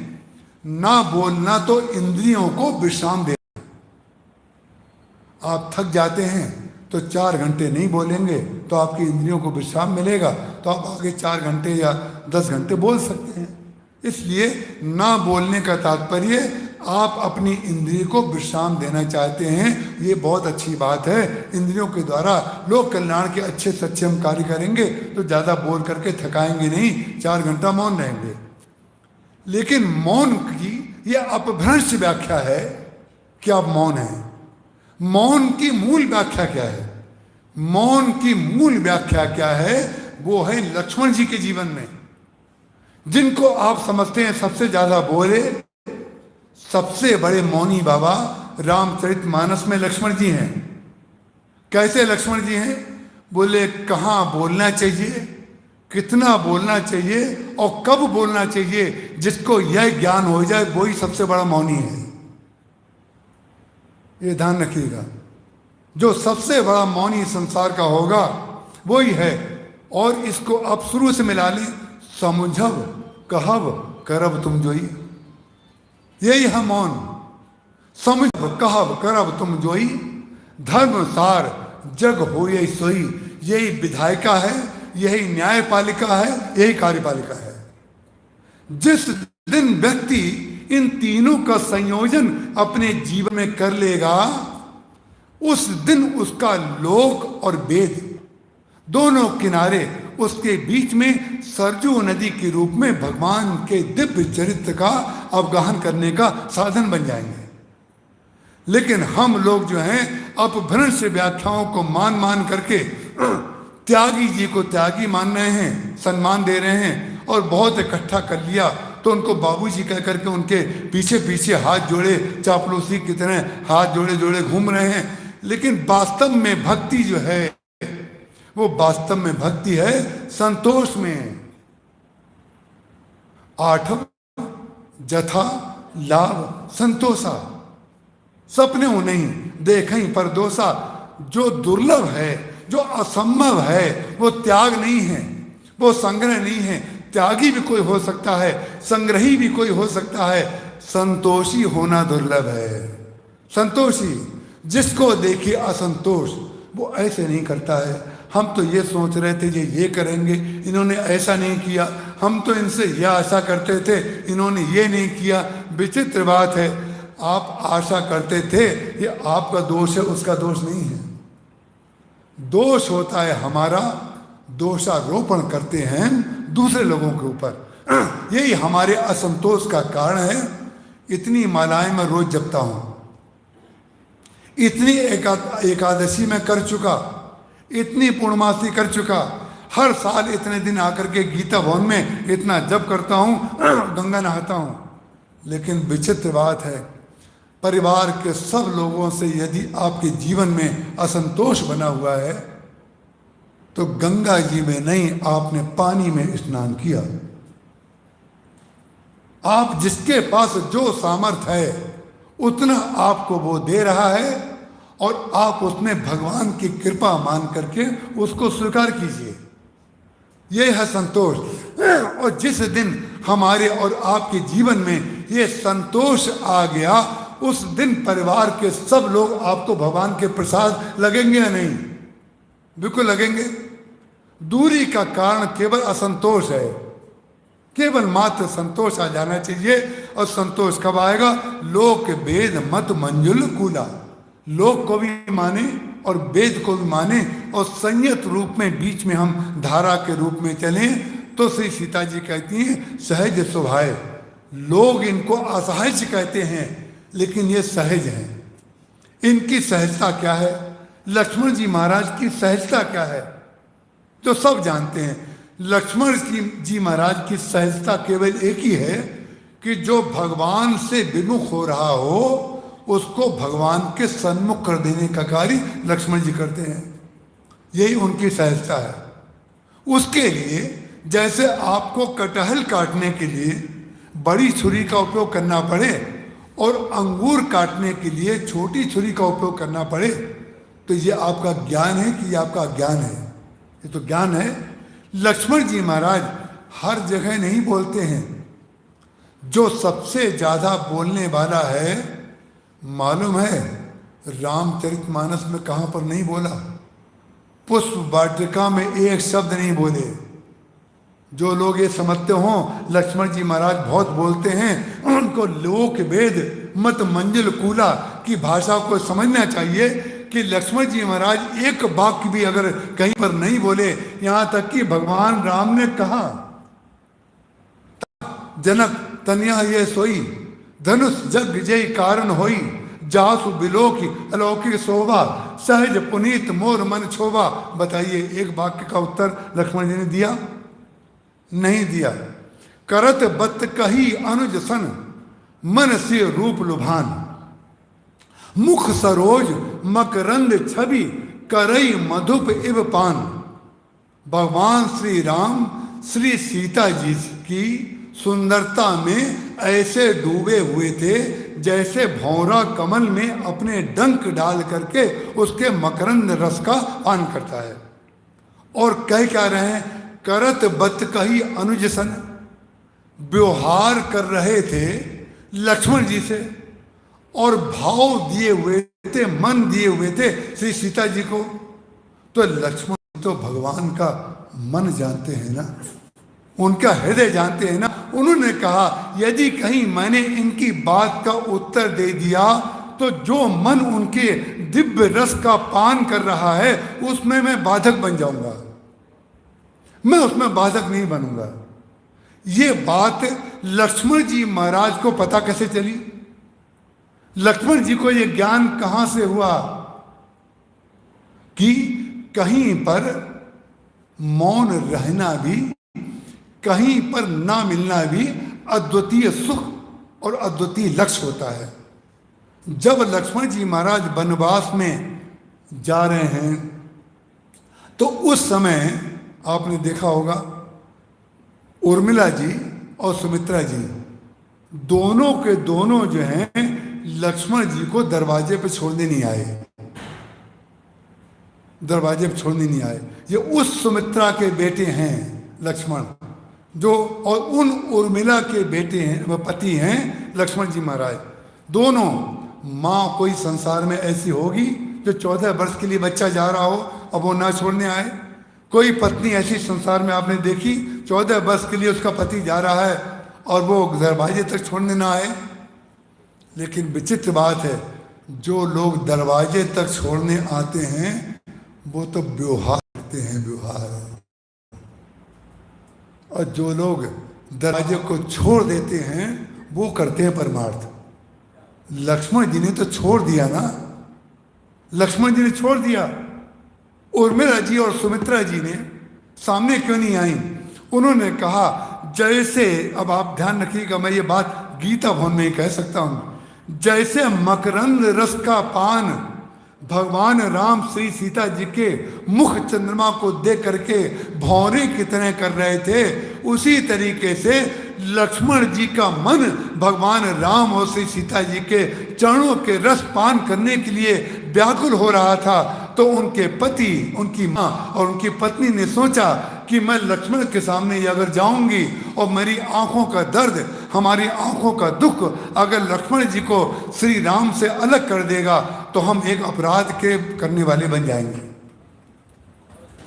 ना बोलना तो इंद्रियों को विश्राम दे। आप थक जाते हैं तो 4 घंटे नहीं बोलेंगे तो आपकी इंद्रियों को विश्राम मिलेगा, तो आप आगे 4 घंटे या 10 घंटे बोल सकते हैं। इसलिए ना बोलने का तात्पर्य आप अपनी इंद्रिय को विश्राम देना चाहते हैं, ये बहुत अच्छी बात है। इंद्रियों के द्वारा लोक कल्याण के अच्छे से अच्छे हम कार्य करेंगे तो ज़्यादा बोल करके थकाएंगे नहीं, 4 घंटा मौन रहेंगे। लेकिन मौन की यह अपभ्रंश व्याख्या है कि आप मौन हैं। मौन की मूल व्याख्या क्या है? मौन की मूल व्याख्या क्या है? वो है लक्ष्मण जी के जीवन में, जिनको आप समझते हैं सबसे ज्यादा बोले, सबसे बड़े मौनी बाबा रामचरितमानस में लक्ष्मण जी हैं। कैसे लक्ष्मण जी हैं? बोले कहाँ बोलना चाहिए, कितना बोलना चाहिए और कब बोलना चाहिए, जिसको यह ज्ञान हो जाए वही सबसे बड़ा मौनी है। ये ध्यान रखिएगा, जो सबसे बड़ा मौनी संसार का होगा वही है। और इसको आप शुरू से मिला लें, समुझब कहब करब तुम जोई, यही है मौन। समुझब कहब करब तुम जोई, धर्म सार जग हो यही सोई, यही विधायिका है, यही न्यायपालिका है, यही कार्यपालिका है। जिस दिन व्यक्ति इन तीनों का संयोजन अपने जीवन में कर लेगा, उस दिन उसका लोक और वेद दोनों किनारे उसके बीच में सरजू नदी के रूप में भगवान के दिव्य चरित्र का अवगाहन करने का साधन बन जाएंगे। लेकिन हम लोग जो हैं अपभ्रंश व्याख्याओं को मान मान करके त्यागी जी को त्यागी मान रहे हैं, सम्मान दे रहे हैं, और बहुत इकट्ठा कर लिया तो उनको बाबूजी कह करके उनके पीछे पीछे हाथ जोड़े चापलूसी की तरह हाथ जोड़े जोड़े घूम रहे हैं। लेकिन वास्तव में भक्ति जो है वो वास्तव में भक्ति है संतोष में। 8 जथा लाभ संतोषा, सपने हो नहीं देखें पर दोषा। जो दुर्लभ है, जो असंभव है, वो त्याग नहीं है, वो संग्रह नहीं है। त्यागी भी कोई हो सकता है, संग्रही भी कोई हो सकता है, संतोषी होना दुर्लभ है। संतोषी, जिसको देखिए असंतोष, वो ऐसे नहीं करता है। हम तो ये सोच रहे थे ये करेंगे, इन्होंने ऐसा नहीं किया, हम तो इनसे यह आशा करते थे, इन्होंने ये नहीं किया। विचित्र बात है, आप आशा करते थे, ये आपका दोष है, उसका दोष नहीं है। दोष होता है हमारा, दोषारोपण करते हैं दूसरे लोगों के ऊपर, यही हमारे असंतोष का कारण है। इतनी मालाएं मैं रोज जपता हूं, इतनी एकादशी में कर चुका, इतनी पूर्णमासी कर चुका, हर साल इतने दिन आकर के गीता भवन में इतना जप करता हूं, गंगा नहाता हूं। लेकिन विचित्र बात है, परिवार के सब लोगों से यदि आपके जीवन में असंतोष बना हुआ है तो गंगा जी में नहीं, आपने पानी में स्नान किया। आप जिसके पास जो सामर्थ्य है उतना आपको वो दे रहा है, और आप उसमें भगवान की कृपा मान करके उसको स्वीकार कीजिए। यह है संतोष। और जिस दिन हमारे और आपके जीवन में ये संतोष आ गया, उस दिन परिवार के सब लोग आपको भगवान के प्रसाद लगेंगे या नहीं? बिल्कुल लगेंगे। दूरी का कारण केवल असंतोष है, केवल मात्र संतोष आ जाना चाहिए। और संतोष कब आएगा? लोक वेद मत मंजुल कूला, लोक को भी माने और वेद को भी माने, और संयत रूप में बीच में हम धारा के रूप में चलें। तो श्री सीता जी कहती हैं सहज स्वभाव। लोग इनको असहज कहते हैं, लेकिन ये सहज हैं। इनकी सहजता क्या है? लक्ष्मण जी महाराज की सहजता क्या है? जो सब जानते हैं। लक्ष्मण जी महाराज की सहजता केवल एक ही है कि जो भगवान से विमुख हो रहा हो उसको भगवान के सन्मुख कर देने का कार्य लक्ष्मण जी करते हैं। यही उनकी सहजता है। उसके लिए जैसे आपको कटहल काटने के लिए बड़ी छुरी का उपयोग करना पड़े और अंगूर काटने के लिए छोटी छुरी का उपयोग करना पड़े, तो ये आपका ज्ञान है कि ये आपका अज्ञान है? ये तो ज्ञान है। लक्ष्मण जी महाराज हर जगह नहीं बोलते हैं। जो सबसे ज्यादा बोलने वाला है मालूम है, रामचरितमानस में कहां पर नहीं बोला? पुष्प वाटिका में एक शब्द नहीं बोले। जो लोग ये समझते हो लक्ष्मण जी महाराज बहुत बोलते हैं, उनको लोक वेद मत मंजिल कूला की भाषा को समझना चाहिए कि लक्ष्मण जी महाराज एक वाक्य भी अगर कहीं पर नहीं बोले, यहां तक कि भगवान राम ने कहा, जनक तनिया ये सोई धनुष जग जय कारण होई, जासु बिलोकी अलौकिक शोभा सहज पुनीत मोर मन क्षोभा। बताइए एक वाक्य का उत्तर लक्ष्मण जी ने दिया? नहीं दिया। करत बत कही अनुज सन मन से रूप लुभान, मुख सरोज मकरंद छवि करई मधुप इव पान। भगवान श्री राम श्री सीता जी की सुंदरता में ऐसे डूबे हुए थे जैसे भौरा कमल में अपने डंक डाल करके उसके मकरंद रस का पान करता है। और कह क्या रहे हैं? करत बत कही अनुज सन, व्यवहार कर रहे थे लक्ष्मण जी से और भाव दिए हुए थे, मन दिए हुए थे श्री सीता जी को। तो लक्ष्मण तो भगवान का मन जानते हैं ना, उनका हृदय जानते हैं ना। उन्होंने कहा यदि कहीं मैंने इनकी बात का उत्तर दे दिया तो जो मन उनके दिव्य रस का पान कर रहा है उसमें मैं बाधक बन जाऊंगा, मैं उसमें बाधक नहीं बनूंगा। ये बात लक्ष्मण जी महाराज को पता कैसे चली? लक्ष्मण जी को यह ज्ञान कहां से हुआ कि कहीं पर मौन रहना भी, कहीं पर ना मिलना भी अद्वितीय सुख और अद्वितीय लक्ष्य होता है। जब लक्ष्मण जी महाराज वनवास में जा रहे हैं तो उस समय आपने देखा होगा उर्मिला जी और सुमित्रा जी दोनों के दोनों जो हैं लक्ष्मण जी को दरवाजे पे छोड़ने नहीं आए, दरवाजे पे छोड़ने नहीं आए। ये उस सुमित्रा के बेटे हैं लक्ष्मण, जो और उन उर्मिला के बेटे हैं, वह पति हैं लक्ष्मण जी महाराज। दोनों माँ कोई संसार में ऐसी होगी जो 14 वर्ष के लिए बच्चा जा रहा हो अब वो ना छोड़ने आए? कोई पत्नी ऐसी संसार में आपने देखी 14 वर्ष के लिए उसका पति जा रहा है और वो दरवाजे तक छोड़ने ना आए? लेकिन विचित्र बात है, जो लोग दरवाजे तक छोड़ने आते हैं वो तो व्यवहार करते हैं, व्यवहार। और जो लोग दरवाजे को छोड़ देते हैं वो करते हैं परमार्थ। लक्ष्मण जी ने तो छोड़ दिया ना, लक्ष्मण जी ने छोड़ दिया। उर्मिला जी और सुमित्रा जी ने सामने क्यों नहीं आई? उन्होंने कहा जैसे, अब आप ध्यान रखिएगा, मैं ये बात गीता भवन में ही कह सकता हूं, जैसे मकरंद रस का पान भगवान राम श्री सीता जी के मुख चंद्रमा को देख करके भौरे की तरह कर रहे थे, उसी तरीके से लक्ष्मण जी का मन भगवान राम और श्री सीता जी के चरणों के रस पान करने के लिए व्याकुल हो रहा था। तो उनके पति, उनकी माँ और उनकी पत्नी ने सोचा कि मैं लक्ष्मण के सामने अगर जाऊंगी और मेरी आंखों का दर्द, हमारी आंखों का दुख अगर लक्ष्मण जी को श्री राम से अलग कर देगा तो हम एक अपराध के करने वाले बन जाएंगे।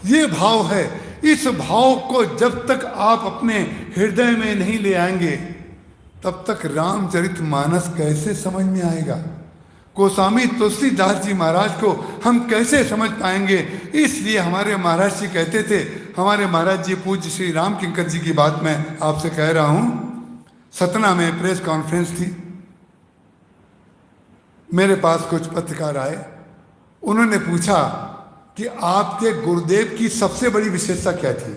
ये भाव है। इस भाव को जब तक आप अपने हृदय में नहीं ले आएंगे तब तक रामचरितमानस कैसे समझ में आएगा? गोस्वामी तुलसीदास जी महाराज को हम कैसे समझ पाएंगे? इसलिए हमारे महाराज जी कहते थे, हमारे महाराज जी पूज्य श्री राम किंकर जी की बात मैं आपसे कह रहा हूं। सतना में प्रेस कॉन्फ्रेंस थी, मेरे पास कुछ पत्रकार आए, उन्होंने पूछा कि आपके गुरुदेव की सबसे बड़ी विशेषता क्या थी?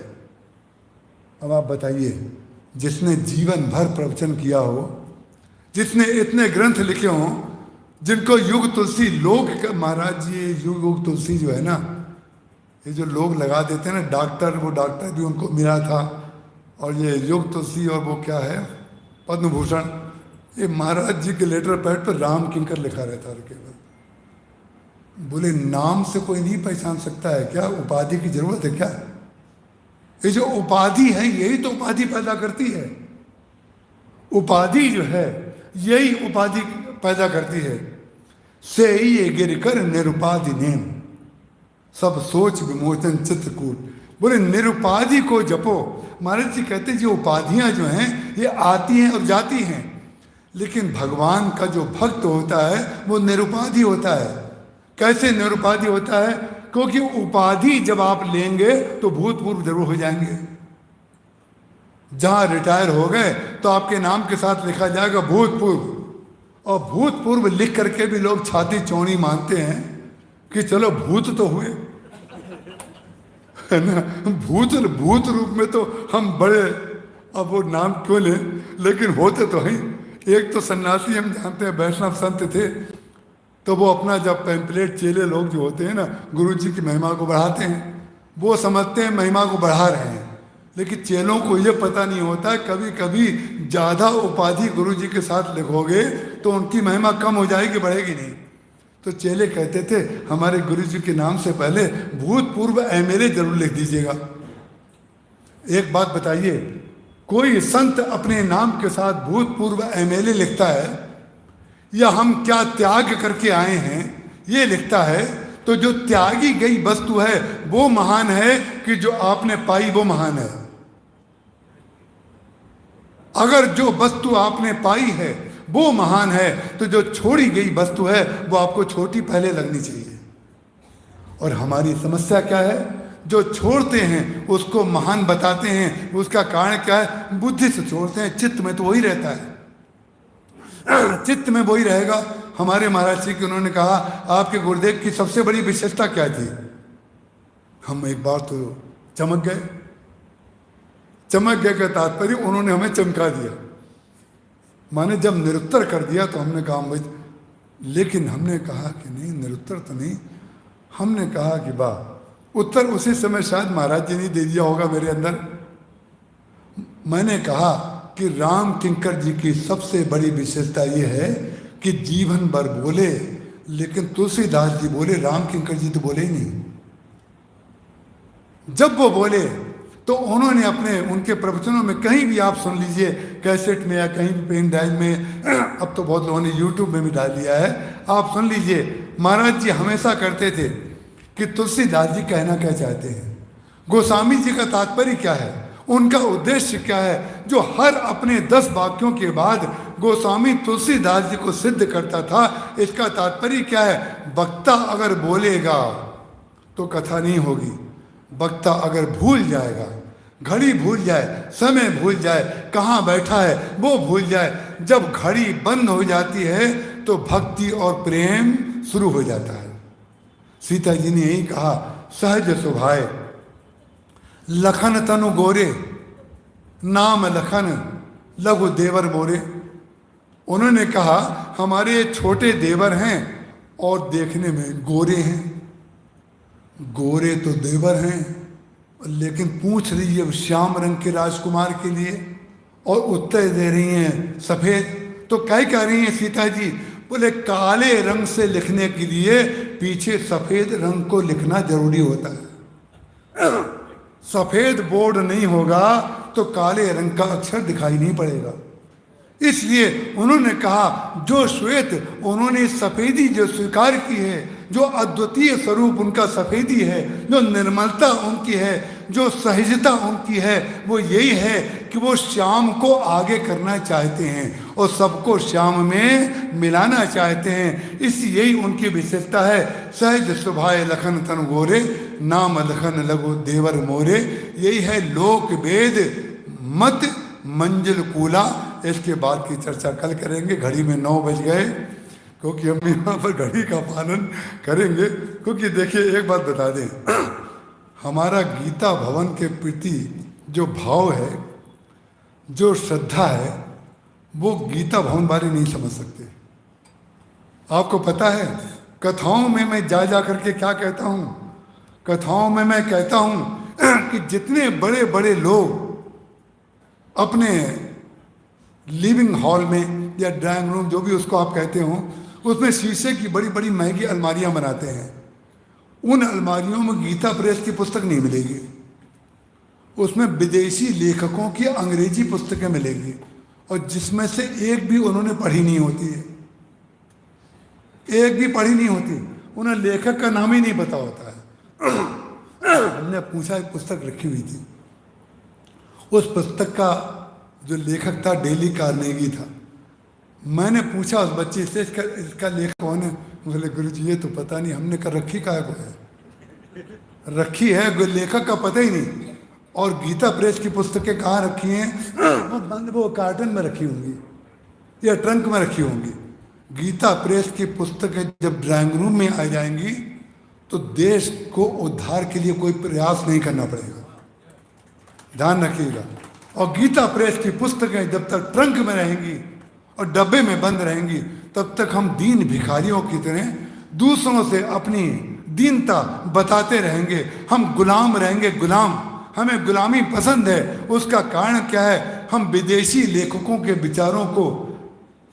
अब आप बताइए, जिसने जीवन भर प्रवचन किया हो, जिसने इतने ग्रंथ लिखे हों, जिनको युग तुलसी लोग, महाराज जी युग तुलसी जो है ना, ये जो लोग लगा देते हैं ना डॉक्टर, वो डॉक्टर भी उनको मिला था, और ये योग तुलसी और वो क्या है पद्म भूषण, ये महाराज जी के लेटर पैड पर राम किंकर लिखा रहता है केवल। बोले नाम से कोई नहीं पहचान सकता है क्या? उपाधि की जरूरत है क्या? ये जो उपाधि है यही तो उपाधि पैदा करती है। उपाधि जो है यही उपाधि पैदा करती है। से ये गिर कर निरुपाधि नेम, सब सोच विमोचन चित्रकूट। बोले निरुपाधि को जपो। महाराज जी कहते हैं जो उपाधियां जो हैं ये आती हैं और जाती हैं, लेकिन भगवान का जो भक्त होता है वो निरुपाधि होता है। कैसे निरुपाधि होता है? क्योंकि उपाधि जब आप लेंगे तो भूतपूर्व जरूर हो जाएंगे। जहां रिटायर हो गए तो आपके नाम के साथ लिखा जाएगा भूतपूर्व, और भूतपूर्व लिख करके भी लोग छाती चौड़ी मानते हैं कि चलो भूत तो हुए, है ना। भूत रूप में तो हम बड़े, अब वो नाम क्यों लें, लेकिन होते तो हैं। एक तो सन्यासी हम जानते हैं वैष्णव संत थे, तो वो अपना जब पैम्पलेट चेले लोग जो होते हैं ना गुरु जी की महिमा को बढ़ाते हैं, वो समझते हैं महिमा को बढ़ा रहे हैं, लेकिन चेलों को ये पता नहीं होता है कभी कभी ज़्यादा उपाधि गुरु जी के साथ लिखोगे तो उनकी महिमा कम हो जाएगी, बढ़ेगी नहीं। तो चेले कहते थे हमारे गुरु जी के नाम से पहले भूतपूर्व एमएलए जरूर लिख दीजिएगा। एक बात बताइए, कोई संत अपने नाम के साथ भूतपूर्व एमएलए लिखता है या हम क्या त्याग करके आए हैं ये लिखता है, तो जो त्यागी गई वस्तु है वो महान है कि जो आपने पाई वो महान है? अगर जो वस्तु आपने पाई है वो महान है तो जो छोड़ी गई वस्तु है वो आपको छोटी पहले लगनी चाहिए। और हमारी समस्या क्या है? जो छोड़ते हैं उसको महान बताते हैं, उसका कारण क्या है? बुद्धि से छोड़ते हैं, चित्त में तो वही रहता है, चित्त में वही रहेगा। हमारे महाराज जी के उन्होंने कहा आपके गुरुदेव की सबसे बड़ी विशेषता क्या थी? हम एक बार तो चमक गए। चमक गए का तात्पर्य उन्होंने हमें चमका दिया, माने जब निरुत्तर कर दिया तो हमने कहा भाई, लेकिन हमने कहा कि नहीं निरुत्तर तो नहीं, हमने कहा कि वाह, उत्तर उसी समय शायद महाराज जी ने दे दिया होगा मेरे अंदर। मैंने कहा कि राम किंकर जी की सबसे बड़ी विशेषता ये है कि जीवन भर बोले, लेकिन तुलसीदास जी बोले, राम किंकर जी तो बोले ही नहीं। जब वो बोले तो उन्होंने अपने उनके प्रवचनों में कहीं भी आप सुन लीजिए, कैसेट में या कहीं भी पेन ड्राइव में, अब तो बहुत लोगों ने यूट्यूब में भी डाल दिया है, आप सुन लीजिए। महाराज जी हमेशा करते थे कि तुलसीदास जी कहना क्या चाहते हैं, गोस्वामी जी का तात्पर्य क्या है, उनका उद्देश्य क्या है, जो हर अपने 10 वाक्यों के बाद गोस्वामी तुलसीदास जी को सिद्ध करता था। इसका तात्पर्य क्या है? वक्ता अगर बोलेगा तो कथा नहीं होगी, वक्ता अगर भूल जाएगा, घड़ी भूल जाए, समय भूल जाए, कहाँ बैठा है वो भूल जाए, जब घड़ी बंद हो जाती है तो भक्ति और प्रेम शुरू हो जाता है। सीता जी ने यही कहा, सहज स्वभाव लखन तनु गोरे, नाम लखन लघु देवर बोरे। उन्होंने कहा हमारे छोटे देवर हैं और देखने में गोरे हैं। गोरे तो देवर हैं, लेकिन पूछ रही है श्याम रंग के राजकुमार के लिए और उत्तर दे रही हैं सफेद। तो क्या रही हैं सीता जी? बोले काले रंग से लिखने के लिए पीछे सफेद रंग को लिखना जरूरी होता है। सफेद बोर्ड नहीं होगा तो काले रंग का अक्षर दिखाई नहीं पड़ेगा। इसलिए उन्होंने कहा जो श्वेत, उन्होंने सफेदी जो स्वीकार की है, जो अद्वितीय स्वरूप उनका सफेदी है, जो निर्मलता उनकी है, जो सहजता उनकी है, वो यही है कि वो श्याम को आगे करना चाहते हैं और सबको श्याम में मिलाना चाहते हैं। इस यही उनकी विशेषता है। सहज स्वभाव लखन तन गोरे, नाम लखन लघु देवर मोरे। यही है लोक वेद मत मंजिल कूला। इसके बाद की चर्चा कल करेंगे। घड़ी में 9 बज गए, क्योंकि हम यहाँ पर घड़ी का पालन करेंगे। क्योंकि देखिए एक बात बता दें, हमारा गीता भवन के प्रति जो भाव है, जो श्रद्धा है, वो गीता भवन वाले नहीं समझ सकते। आपको पता है कथाओं में मैं जा करके क्या कहता हूँ? कथाओं में मैं कहता हूं कि जितने बड़े बड़े लोग अपने लिविंग हॉल में या ड्राइंग रूम, जो भी उसको आप कहते हो, उसमें शीशे की बड़ी बड़ी महंगी अलमारियां बनाते हैं, उन अलमारियों में गीता प्रेस की पुस्तक नहीं मिलेगी, उसमें विदेशी लेखकों की अंग्रेजी पुस्तकें मिलेंगी, और जिसमें से एक भी उन्होंने पढ़ी नहीं होती है, एक भी पढ़ी नहीं होती, उन्हें लेखक का नाम ही नहीं पता होता है। हमने पूछा, एक पुस्तक रखी हुई थी, उस पुस्तक का जो लेखक था डेली कार्नेगी था। मैंने पूछा उस बच्चे से, इसका लेखक कौन है? बोले गुरुजी ये तो पता नहीं। हमने कहा रखी का है, रखी है, लेखक का पता ही नहीं। और गीता प्रेस की पुस्तकें कहाँ रखी हैं? वो बंद, वो कार्टन में रखी होंगी या ट्रंक में रखी होंगी। गीता प्रेस की पुस्तकें जब ड्राइंग रूम में आ जाएंगी तो देश को उद्धार के लिए कोई प्रयास नहीं करना पड़ेगा, ध्यान रखिएगा। और गीता प्रेस की पुस्तकें जब तक ट्रंक में रहेंगी और डब्बे में बंद रहेंगी, तब तक हम दीन भिखारियों की तरह दूसरों से अपनी दीनता बताते रहेंगे। हम गुलाम रहेंगे, गुलाम। हमें गुलामी पसंद है। उसका कारण क्या है? हम विदेशी लेखकों के विचारों को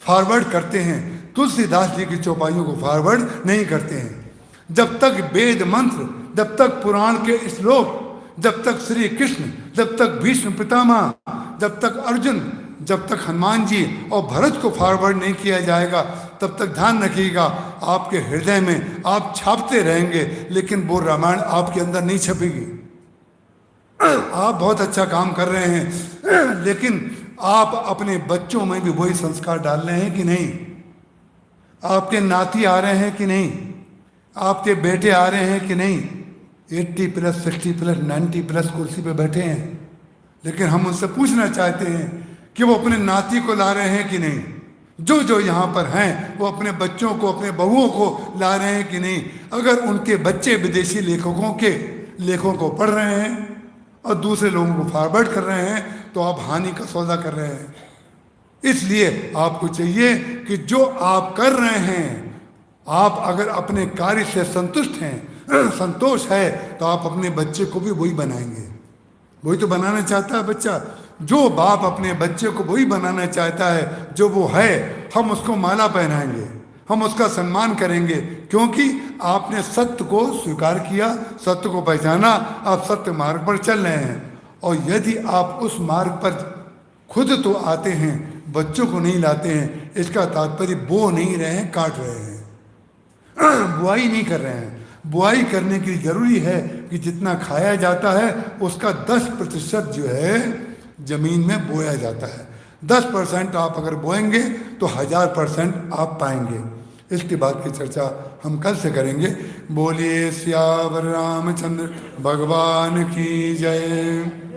फॉरवर्ड करते हैं, तुलसीदास जी की चौपाइयों को फॉरवर्ड नहीं करते हैं। जब तक वेद मंत्र, जब तक पुराण के श्लोक, जब तक श्री कृष्ण, जब तक भीष्म पितामह, जब तक अर्जुन, जब तक हनुमान जी और भरत को फॉरवर्ड नहीं किया जाएगा, तब तक ध्यान रखिएगा आपके हृदय में आप छापते रहेंगे, लेकिन वो रामायण आपके अंदर नहीं छपेगी। आप बहुत अच्छा काम कर रहे हैं, लेकिन आप अपने बच्चों में भी वही संस्कार डाल रहे हैं कि नहीं? आपके नाती आ रहे हैं कि नहीं? आपके बेटे आ रहे हैं कि नहीं? 80+, 60+, 90+ कुर्सी पे बैठे हैं, लेकिन हम उनसे पूछना चाहते हैं कि वो अपने नाती को ला रहे हैं कि नहीं? जो जो यहाँ पर हैं वो अपने बच्चों को, अपने बहुओं को ला रहे हैं कि नहीं? अगर उनके बच्चे विदेशी लेखकों के लेखों को पढ़ रहे हैं और दूसरे लोगों को फॉरवर्ड कर रहे हैं, तो आप हानि का सौदा कर रहे हैं। इसलिए आपको चाहिए कि जो आप कर रहे हैं, आप अगर अपने कार्य से संतुष्ट हैं, संतोष है, तो आप अपने बच्चे को भी वही बनाएंगे। वही तो बनाना चाहता है बच्चा। जो बाप अपने बच्चे को वही बनाना चाहता है जो वो है, हम उसको माला पहनाएंगे, हम उसका सम्मान करेंगे, क्योंकि आपने सत्य को स्वीकार किया, सत्य को पहचाना, आप सत्य मार्ग पर चल रहे हैं। और यदि आप उस मार्ग पर खुद तो आते हैं, बच्चों को नहीं लाते हैं, इसका तात्पर्य बो नहीं रहे हैं, काट रहे हैं, बुआई नहीं कर रहे हैं। बुआई करने की जरूरी है कि जितना खाया जाता है उसका 10% जो है जमीन में बोया जाता है। 10% आप अगर बोएंगे तो 1000% आप पाएंगे। इसके बाद की चर्चा हम कल से करेंगे। बोलिए सियावर रामचंद्र भगवान की जय।